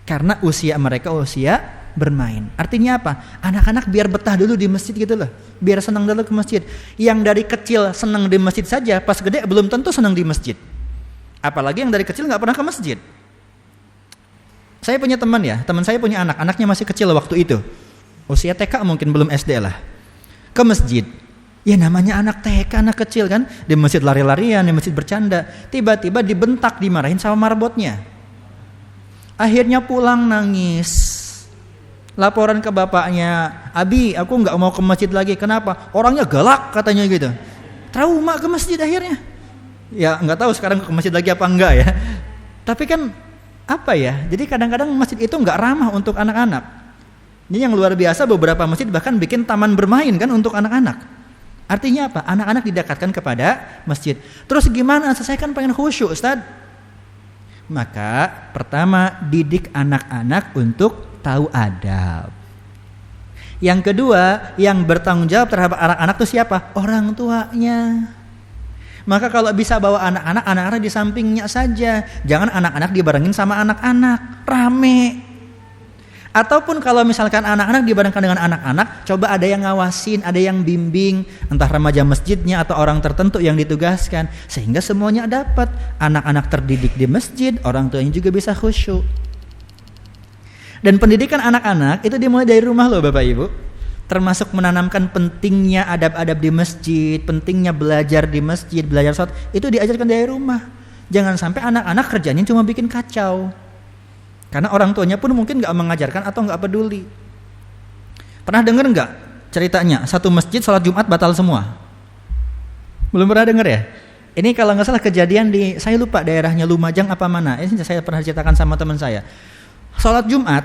Karena usia mereka usia bermain. Artinya apa? Anak-anak biar betah dulu di masjid gitu loh. Biar senang dulu ke masjid. Yang dari kecil senang di masjid saja, pas gede belum tentu senang di masjid. Apalagi yang dari kecil nggak pernah ke masjid. Saya punya teman saya punya anaknya masih kecil waktu itu. Usia TK mungkin belum SD lah. Ke masjid. Ya namanya anak TK, anak kecil kan. Di masjid lari-larian, di masjid bercanda. Tiba-tiba dibentak, dimarahin sama marbotnya. Akhirnya pulang nangis. Laporan ke bapaknya, Abi, aku nggak mau ke masjid lagi. Kenapa? Orangnya galak katanya gitu. Trauma ke masjid akhirnya. Ya nggak tahu sekarang ke masjid lagi apa enggak ya. Tapi kan apa ya? Jadi kadang-kadang masjid itu nggak ramah untuk anak-anak. Ini yang luar biasa, beberapa masjid bahkan bikin taman bermain kan untuk anak-anak. Artinya apa? Anak-anak didekatkan kepada masjid. Terus gimana? Saya kan pengen khusyuk, Ustaz. Maka pertama didik anak-anak untuk tahu adab. Yang kedua, yang bertanggung jawab terhadap anak-anak itu siapa? Orang tuanya. Maka kalau bisa bawa anak-anak di sampingnya saja. Jangan anak-anak dibarengin sama anak-anak, rame. Ataupun kalau misalkan anak-anak dibarengkan dengan anak-anak, coba ada yang ngawasin, ada yang bimbing, entah remaja masjidnya atau orang tertentu yang ditugaskan, sehingga semuanya dapat. Anak-anak terdidik di masjid, orang tuanya juga bisa khusyuk. Dan pendidikan anak-anak itu dimulai dari rumah loh Bapak Ibu. Termasuk menanamkan pentingnya adab-adab di masjid, pentingnya belajar di masjid, belajar sholat, itu diajarkan dari rumah. Jangan sampai anak-anak kerjanya cuma bikin kacau. Karena orang tuanya pun mungkin gak mengajarkan atau gak peduli. Pernah dengar gak ceritanya satu masjid sholat Jumat batal semua? Belum pernah dengar ya? Ini kalau gak salah kejadian di, saya lupa daerahnya Lumajang apa mana. Ini saya pernah ceritakan sama teman saya. Sholat Jumat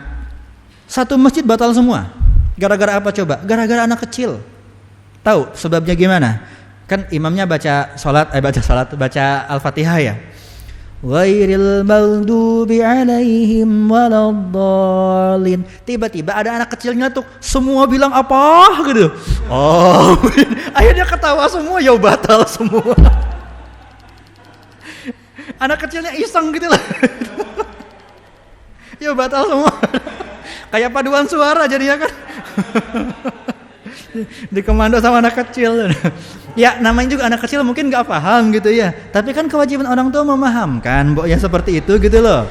satu masjid batal semua. Gara-gara apa coba? Gara-gara anak kecil. Tahu sebabnya gimana? Kan imamnya baca Al-Fatihah ya. Ghairil maghdubi alaihim waladdallin. Tiba-tiba ada anak kecilnya tuh, semua bilang apa gitu. Oh, akhirnya ketawa semua, ya batal semua. Anak kecilnya iseng gitu lah. Ya batal semua. Kayak paduan suara jadinya kan. Dikomando sama anak kecil. Ya namanya juga anak kecil mungkin gak paham gitu ya. Tapi kan kewajiban orang tua memahamkan Mbok ya seperti itu gitu loh.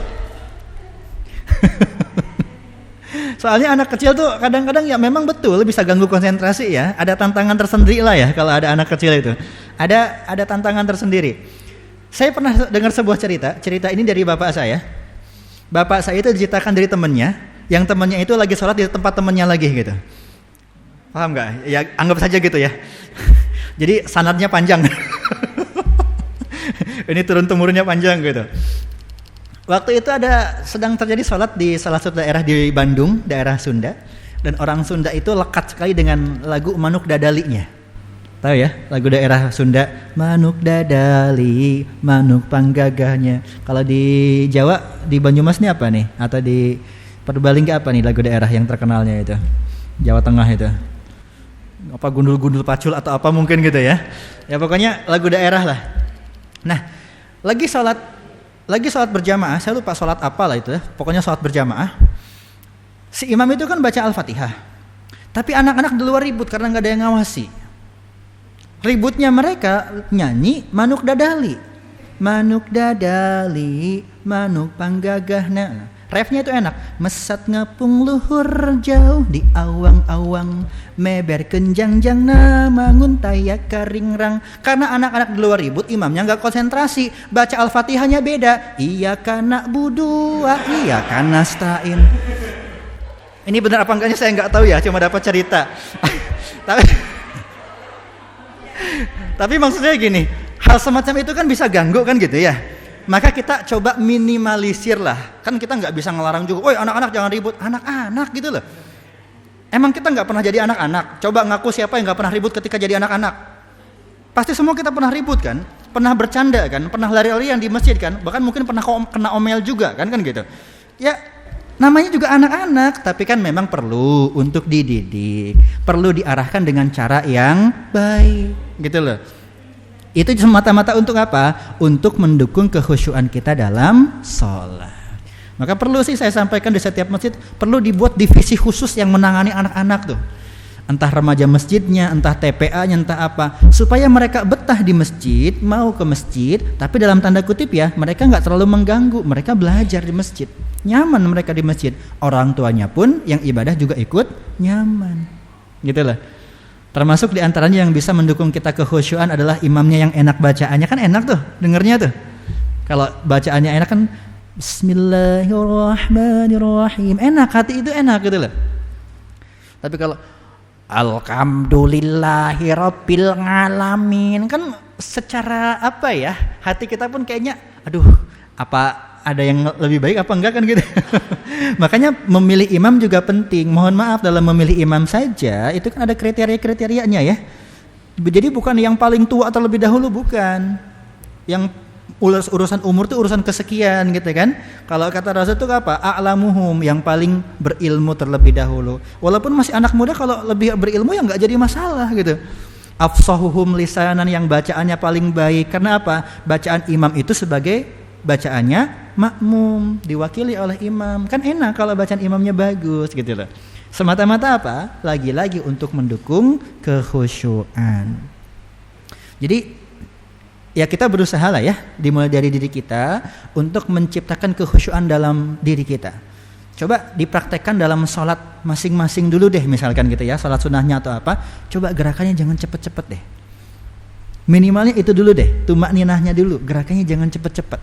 Soalnya anak kecil tuh kadang-kadang ya memang betul bisa ganggu konsentrasi ya. Ada tantangan tersendiri lah ya kalau ada anak kecil itu. Ada tantangan tersendiri. Saya pernah dengar sebuah cerita ini dari bapak saya. Bapak saya itu diceritakan dari temannya, yang temannya itu lagi sholat di tempat temannya lagi gitu. Paham gak? Ya anggap saja gitu ya. Jadi sanadnya panjang. Ini turun-temurunnya panjang gitu. Waktu itu sedang terjadi sholat di salah satu daerah di Bandung, daerah Sunda. Dan orang Sunda itu lekat sekali dengan lagu Manuk Dadalinya. Tahu ya lagu daerah Sunda? Manuk Dadali, manuk panggagahnya. Kalau di Jawa, di Banyumas ini apa nih? Atau di Purbalingga apa nih lagu daerah yang terkenalnya itu? Jawa Tengah itu. Apa gundul-gundul pacul atau apa mungkin gitu ya. Ya pokoknya lagu daerah lah. Nah, lagi sholat berjamaah, saya lupa sholat apa lah itu ya. Pokoknya sholat berjamaah. Si imam itu kan baca Al-Fatihah. Tapi anak-anak di luar ribut karena gak ada yang ngawasi. Ributnya mereka nyanyi Manuk Dadali. Manuk Dadali, manuk panggagahna. Refnya itu enak. Mesat ngapung luhur jauh di awang-awang, meber kenjangjang namangun tayak karingrang. Karena anak-anak di luar ribut, imamnya nggak konsentrasi, baca Al-Fatihahnya beda. Iya kana budua, iya kana stain. Ini benar apa enggaknya saya nggak tahu ya, cuma dapat cerita. Tapi maksudnya gini, hal semacam itu kan bisa ganggu kan gitu ya. Maka kita coba minimalisir lah. Kan kita gak bisa ngelarang juga, woi anak-anak jangan ribut. Anak-anak gitu loh. Emang kita gak pernah jadi anak-anak? Coba ngaku siapa yang gak pernah ribut ketika jadi anak-anak? Pasti semua kita pernah ribut kan? Pernah bercanda kan? Pernah lari-larian di masjid kan? Bahkan mungkin pernah kena omel juga kan gitu. Ya namanya juga anak-anak. Tapi kan memang perlu untuk dididik. Perlu diarahkan dengan cara yang baik gitu loh. Itu semata-mata untuk apa? Untuk mendukung kekhusyuan kita dalam sholat. Maka perlu sih saya sampaikan di setiap masjid perlu dibuat divisi khusus yang menangani anak-anak tuh. Entah remaja masjidnya, entah TPA-nya, entah apa, supaya mereka betah di masjid, mau ke masjid, tapi dalam tanda kutip ya, mereka nggak terlalu mengganggu, mereka belajar di masjid, nyaman mereka di masjid, orang tuanya pun yang ibadah juga ikut nyaman, gitu lah. Termasuk diantaranya yang bisa mendukung kita kekhusyuan adalah imamnya yang enak bacaannya, kan enak tuh, dengernya tuh. Kalau bacaannya enak kan, Bismillahirrahmanirrahim, enak, hati itu enak gitu loh. Tapi kalau Alhamdulillahirabbil alamin kan secara apa ya, hati kita pun kayaknya aduh, apa ada yang lebih baik apa enggak kan gitu. Makanya memilih imam juga penting. Mohon maaf, dalam memilih imam saja itu kan ada kriteria-kriterianya ya. Jadi bukan yang paling tua terlebih dahulu, bukan. Yang urusan umur itu urusan kesekian gitu kan. Kalau kata Rasul itu apa? A'lamuhum, yang paling berilmu terlebih dahulu. Walaupun masih anak muda, kalau lebih berilmu ya nggak jadi masalah gitu. Afsahuhum lisanan, yang bacaannya paling baik. Karena apa? Bacaan imam itu sebagai bacaannya makmum, diwakili oleh imam. Kan enak kalau bacaan imamnya bagus gitu loh. Semata-mata apa? Lagi-lagi untuk mendukung kekhusyuan. Jadi ya kita berusaha lah ya, dimulai dari diri kita untuk menciptakan kekhusyuan dalam diri kita. Coba dipraktekkan dalam sholat masing-masing dulu deh, misalkan gitu ya, sholat sunnahnya atau apa, coba gerakannya jangan cepet-cepet deh. Minimalnya itu dulu deh, tumak ninahnya dulu, gerakannya jangan cepet-cepet.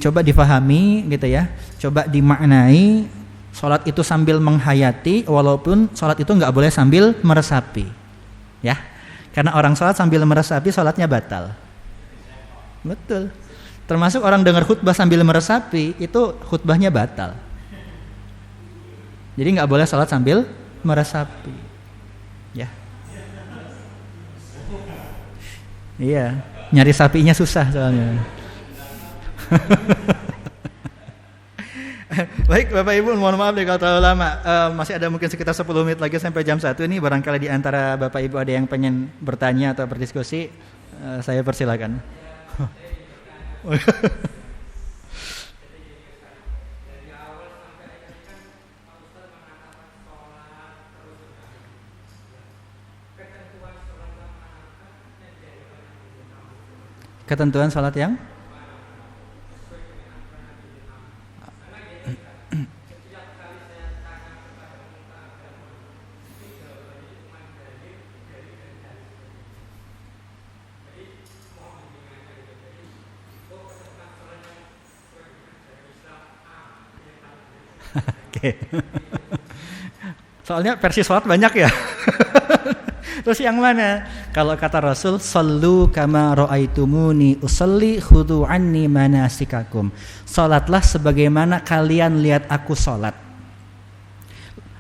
Coba difahami gitu ya, coba dimaknai, sholat itu sambil menghayati, walaupun sholat itu nggak boleh sambil meresapi, ya. Karena orang sholat sambil meresapi, sholatnya batal. Betul. Termasuk orang dengar khutbah sambil meresapi, itu khutbahnya batal. Jadi nggak boleh sholat sambil meresapi. Ya. Iya, nyari sapinya susah soalnya. Baik Bapak Ibu, mohon maaf deh kalau terlalu lama. Masih ada mungkin sekitar 10 menit lagi sampai jam 1 ini. Barangkali di antara Bapak Ibu ada yang pengen bertanya atau berdiskusi, saya persilakan. Ketentuan salat yang Oke. Soalnya versi sholat banyak ya. Terus yang mana? Kalau kata Rasul, sallu kama ra'aitumuni usalli khudhu anni manasikakum. Salatlah sebagaimana kalian lihat aku salat.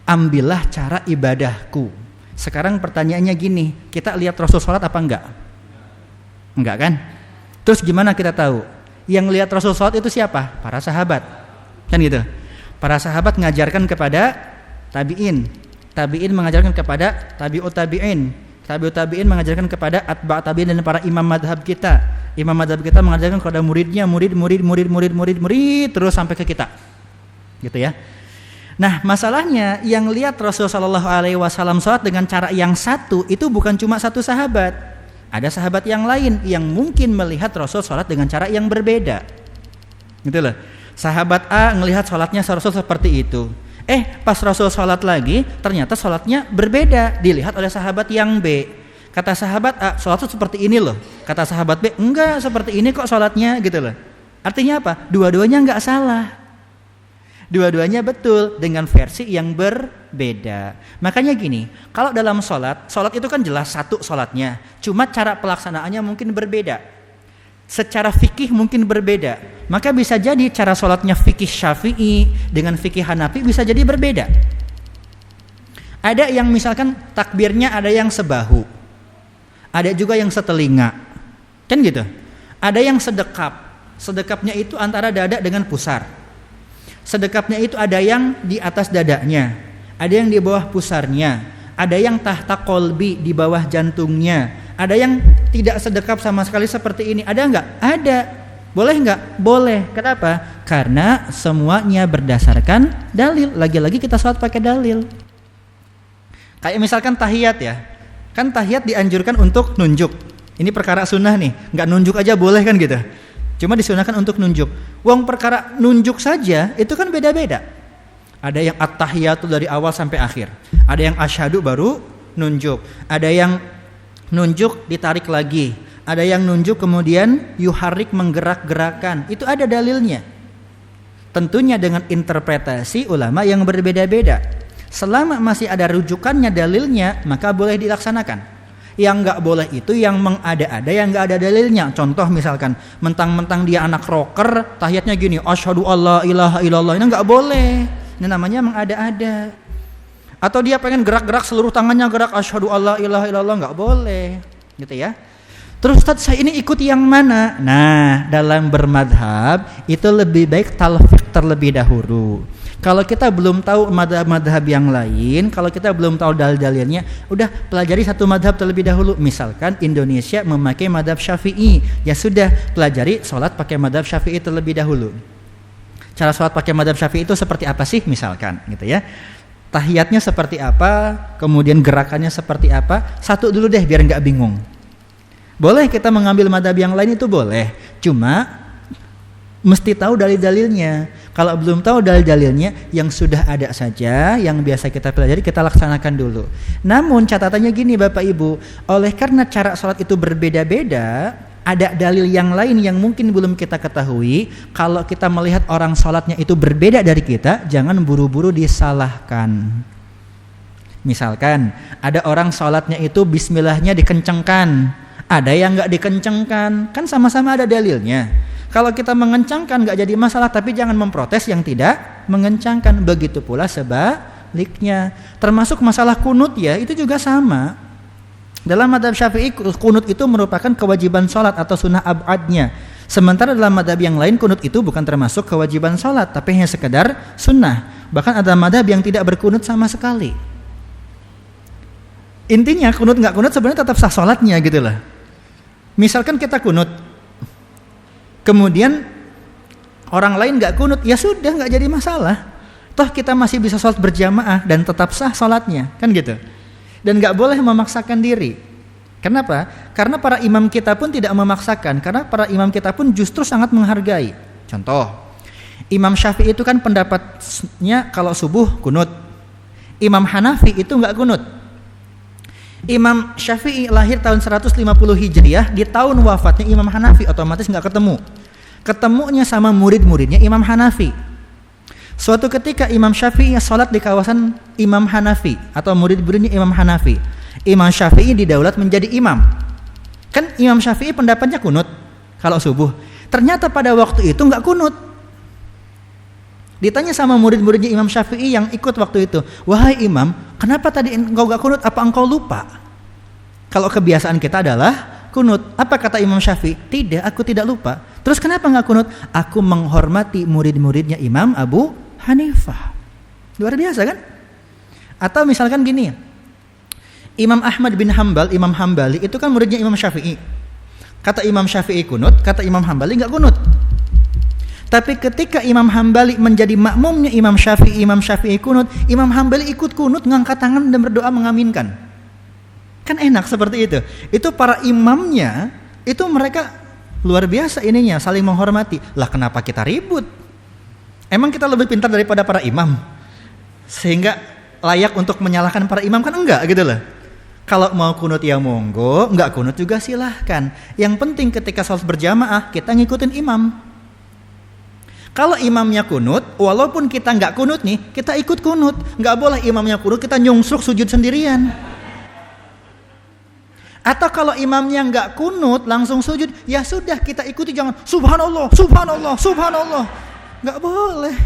Ambillah cara ibadahku. Sekarang pertanyaannya gini, kita lihat Rasul salat apa enggak? Enggak kan? Terus gimana kita tahu? Yang lihat Rasul salat itu siapa? Para sahabat. Kan gitu. Para sahabat mengajarkan kepada tabi'in, tabi'in mengajarkan kepada tabi'ut tabi'in, tabi'ut tabi'in mengajarkan kepada atba' tabi'in dan para imam madhab kita. Imam madhab kita mengajarkan kepada muridnya, murid terus sampai ke kita. Gitu ya. Nah, masalahnya yang lihat Rasulullah Shallallahu alaihi wasallam salat dengan cara yang satu itu bukan cuma satu sahabat. Ada sahabat yang lain yang mungkin melihat Rasul salat dengan cara yang berbeda. Gitu loh. Sahabat A ngelihat sholatnya Rasul seperti itu. Pas Rasul sholat lagi, ternyata sholatnya berbeda. Dilihat oleh sahabat yang B. Kata sahabat A, sholat seperti ini loh. Kata sahabat B, enggak seperti ini kok sholatnya gitu loh. Artinya apa? Dua-duanya enggak salah. Dua-duanya betul dengan versi yang berbeda. Makanya gini, kalau dalam sholat itu kan jelas satu sholatnya. Cuma cara pelaksanaannya mungkin berbeda. Secara fikih mungkin berbeda, maka bisa jadi cara sholatnya fikih Syafi'i dengan fikih Hanafi bisa jadi berbeda. Ada yang misalkan takbirnya ada yang sebahu, ada juga yang setelinga, kan gitu. Ada yang sedekapnya itu antara dada dengan pusar. Sedekapnya itu ada yang di atas dadanya, ada yang di bawah pusarnya, ada yang tahta kolbi di bawah jantungnya. Ada yang tidak sedekap sama sekali seperti ini. Ada enggak? Ada. Boleh enggak? Boleh. Kenapa? Karena semuanya berdasarkan dalil. Lagi-lagi kita sholat pakai dalil. Kayak misalkan tahiyat ya. Kan tahiyat dianjurkan untuk nunjuk. Ini perkara sunnah nih. Nggak nunjuk aja boleh kan gitu. Cuma disunahkan untuk nunjuk. Wong perkara nunjuk saja itu kan beda-beda. Ada yang at-tahiyatu dari awal sampai akhir. Ada yang asyhadu baru nunjuk. Ada yang nunjuk ditarik lagi. Ada yang nunjuk kemudian yuharik menggerak-gerakan. Itu ada dalilnya. Tentunya dengan interpretasi ulama yang berbeda-beda. Selama masih ada rujukannya dalilnya, maka boleh dilaksanakan. Yang nggak boleh itu yang mengada-ada, yang nggak ada dalilnya. Contoh misalkan, mentang-mentang dia anak rocker, tahiyatnya gini, asyhadu alla ilaha illallah, ini nggak boleh. Ini namanya mengada-ada. Atau dia pengen gerak-gerak seluruh tangannya gerak, asyhadu alla ilaha illallah, nggak boleh, gitu ya. Terus Ustaz, saya ini ikut yang mana? Nah, dalam bermadhab itu lebih baik talfiq terlebih dahulu. Kalau kita belum tahu madhab-madhab yang lain, kalau kita belum tahu dalil-dalilnya, udah pelajari satu madhab terlebih dahulu. Misalkan Indonesia memakai madhab Syafi'i, ya sudah pelajari sholat pakai madhab Syafi'i terlebih dahulu. Cara sholat pakai madhab Syafi'i itu seperti apa sih? Misalkan, gitu ya. Tahiyatnya seperti apa, kemudian gerakannya seperti apa. Satu dulu deh biar nggak bingung. Boleh kita mengambil madhab yang lain itu boleh, cuma mesti tahu dalil-dalilnya. Kalau belum tahu dalil-dalilnya, yang sudah ada saja, yang biasa kita pelajari kita laksanakan dulu. Namun catatannya gini Bapak Ibu, oleh karena cara sholat itu berbeda-beda, ada dalil yang lain yang mungkin belum kita ketahui. Kalau kita melihat orang sholatnya itu berbeda dari kita, jangan buru-buru disalahkan. Misalkan ada orang sholatnya itu bismillahnya dikencengkan, ada yang nggak dikencengkan, kan sama-sama ada dalilnya. Kalau kita mengencangkan nggak jadi masalah, tapi jangan memprotes yang tidak mengencangkan. Begitu pula sebaliknya. Termasuk masalah kunut ya, itu juga sama. Dalam madhab Syafi'i, kunut itu merupakan kewajiban sholat atau sunnah abadnya. Sementara dalam madhab yang lain, kunut itu bukan termasuk kewajiban sholat, tapi hanya sekedar sunnah. Bahkan ada madhab yang tidak berkunut sama sekali. Intinya kunut nggak kunut sebenarnya tetap sah sholatnya gitu lah. Misalkan kita kunut, kemudian orang lain nggak kunut, ya sudah nggak jadi masalah. Toh kita masih bisa sholat berjamaah dan tetap sah sholatnya, kan gitu. Dan nggak boleh memaksakan diri. Kenapa? Karena para imam kita pun tidak memaksakan, karena para imam kita pun justru sangat menghargai. Contoh, Imam Syafi'i itu kan pendapatnya kalau subuh kunut. Imam Hanafi itu nggak kunut. Imam Syafi'i lahir tahun 150 Hijriah, di tahun wafatnya Imam Hanafi, otomatis nggak ketemu. Ketemunya sama murid-muridnya Imam Hanafi. Suatu ketika Imam Syafi'i sholat di kawasan Imam Hanafi atau murid-muridnya Imam Hanafi. Imam Syafi'i didaulat menjadi imam. Kan Imam Syafi'i pendapatnya kunut kalau subuh. Ternyata pada waktu itu nggak kunut. Ditanya sama murid-muridnya Imam Syafi'i yang ikut waktu itu, wahai imam, kenapa tadi engkau gak kunut? Apa engkau lupa? Kalau kebiasaan kita adalah kunut. Apa kata Imam Syafi'i? Tidak, aku tidak lupa. Terus kenapa gak kunut? Aku menghormati murid-muridnya Imam Abu Hanifah. Luar biasa kan? Atau misalkan gini, Imam Ahmad bin Hambal, Imam Hambali itu kan muridnya Imam Syafi'i. Kata Imam Syafi'i kunut, kata Imam Hambali gak kunut. Tapi ketika Imam Hambali menjadi makmumnya Imam Syafi'i kunut, Imam Hambali ikut kunut, ngangkat tangan dan berdoa mengaminkan. Kan enak seperti itu. Itu para imamnya, itu mereka luar biasa ininya, saling menghormati. Lah kenapa kita ribut? Emang kita lebih pintar daripada para imam? Sehingga layak untuk menyalahkan para imam? Kan enggak gitu loh. Kalau mau kunut ya monggo, enggak kunut juga silahkan. Yang penting ketika sholat berjamaah, kita ngikutin imam. Kalau imamnya kunut, walaupun kita nggak kunut nih, kita ikut kunut. Nggak boleh imamnya kunut, kita nyungsruk sujud sendirian. Atau kalau imamnya nggak kunut, langsung sujud, ya sudah kita ikuti, jangan subhanallah, subhanallah, subhanallah. Nggak boleh.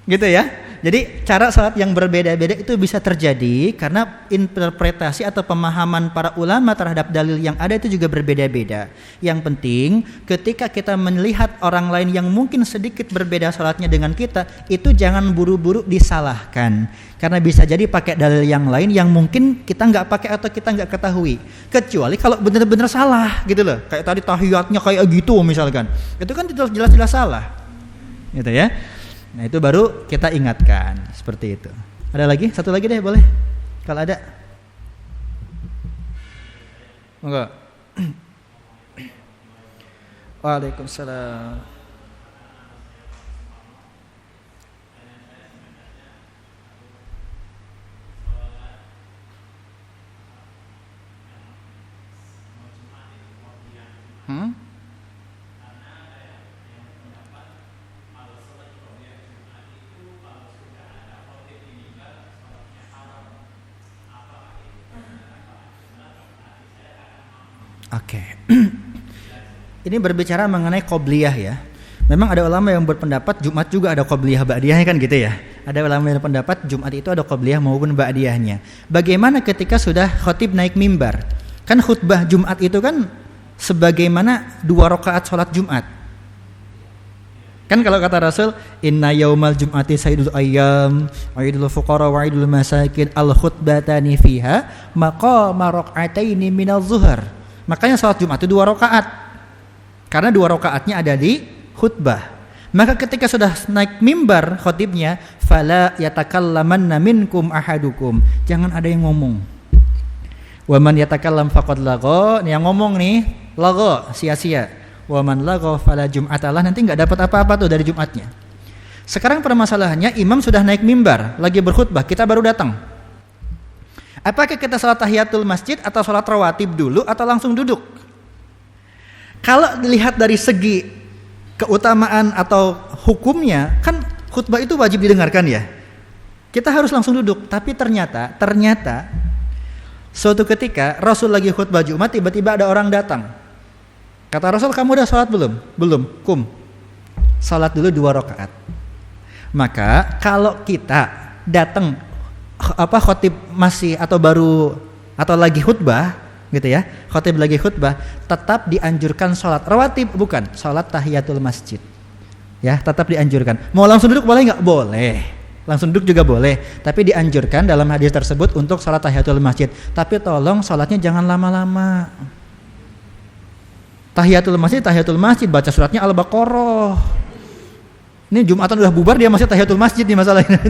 Gitu ya. Jadi cara salat yang berbeda-beda itu bisa terjadi karena interpretasi atau pemahaman para ulama terhadap dalil yang ada itu juga berbeda-beda. Yang penting ketika kita melihat orang lain yang mungkin sedikit berbeda salatnya dengan kita, itu jangan buru-buru disalahkan. Karena bisa jadi pakai dalil yang lain yang mungkin kita nggak pakai atau kita nggak ketahui. Kecuali kalau benar-benar salah gitu loh. Kayak tadi tahiyatnya kayak gitu misalkan. Itu kan jelas-jelas salah. Gitu ya. Nah itu baru kita ingatkan seperti itu. Ada lagi? Satu lagi deh boleh? Kalau ada. Monggo. Waalaikumsalam. Oke. Ini berbicara mengenai qobliyah ya. Memang ada ulama yang berpendapat Jumat juga ada qobliyah ba'diyahnya kan gitu ya. Ada ulama yang berpendapat Jumat itu ada qobliyah maupun ba'diyahnya. Bagaimana ketika sudah khatib naik mimbar? Kan khutbah Jumat itu kan sebagaimana 2 rakaat sholat Jumat. Kan kalau kata Rasul, inna yaumal jum'ati sayyidul ayyam wa idul fuqara wa idul masakin al khutbatani fiha maqama rak'ataini minaz zuhur. Makanya sholat Jumat itu 2 rakaat. Karena 2 rakaatnya ada di khutbah. Maka ketika sudah naik mimbar khatibnya, fala yatakallamanna minkum ahadukum. Jangan ada yang ngomong. Wa man yatakallam faqad lagha. Yang ngomong nih, lagha, sia-sia. Wa man lagha fala jum'atalah. Nanti enggak dapat apa-apa tuh dari Jumatnya. Sekarang permasalahannya imam sudah naik mimbar, lagi berkhutbah, kita baru datang. Apakah kita salat tahiyatul masjid atau salat rawatib dulu atau langsung duduk? Kalau dilihat dari segi keutamaan atau hukumnya, kan khutbah itu wajib didengarkan ya. Kita harus langsung duduk, tapi ternyata suatu ketika Rasul lagi khutbah Jumat, tiba-tiba ada orang datang. Kata Rasul, kamu udah salat belum? Belum. Kum. Salat dulu 2 rakaat. Maka kalau kita datang khatib masih atau baru atau lagi khutbah gitu ya, khatib lagi khutbah, tetap dianjurkan sholat rawatib, bukan sholat tahiyatul masjid ya, tetap dianjurkan. Mau langsung duduk boleh nggak? Boleh, langsung duduk juga boleh, tapi dianjurkan dalam hadis tersebut untuk sholat tahiyatul masjid. Tapi tolong sholatnya jangan lama-lama. Tahiyatul masjid baca suratnya Al-Baqarah. Ini Jumatan udah bubar dia masih tahiyatul masjid nih masalahnya.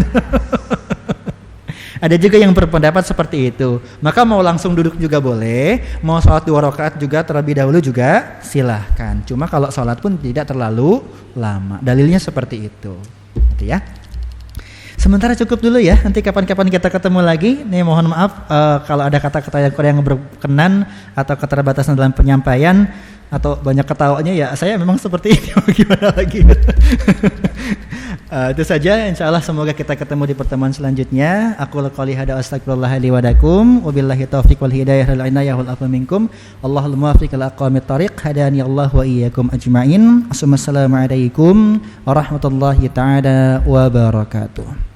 Ada juga yang berpendapat seperti itu. Maka mau langsung duduk juga boleh, mau sholat 2 rakaat juga terlebih dahulu juga silahkan. Cuma kalau sholat pun tidak terlalu lama. Dalilnya seperti itu. Gitu ya. Sementara cukup dulu ya. Nanti kapan-kapan kita ketemu lagi. Nih mohon maaf kalau ada kata-kata yang berkenan atau keterbatasan dalam penyampaian atau banyak ketawanya ya saya memang seperti ini. Gimana lagi? Itu saja, insyaallah semoga kita ketemu di pertemuan selanjutnya. Aku qouli hada astagfirullah li wa lakum wabillahi taufiq wal hidayah wal inayah wal afu minkum. Allahul muwaffiq ila aqwamit thariq hadani Allah wa iyyakum ajma'in. Assalamualaikum warahmatullahi taala wabarakatuh.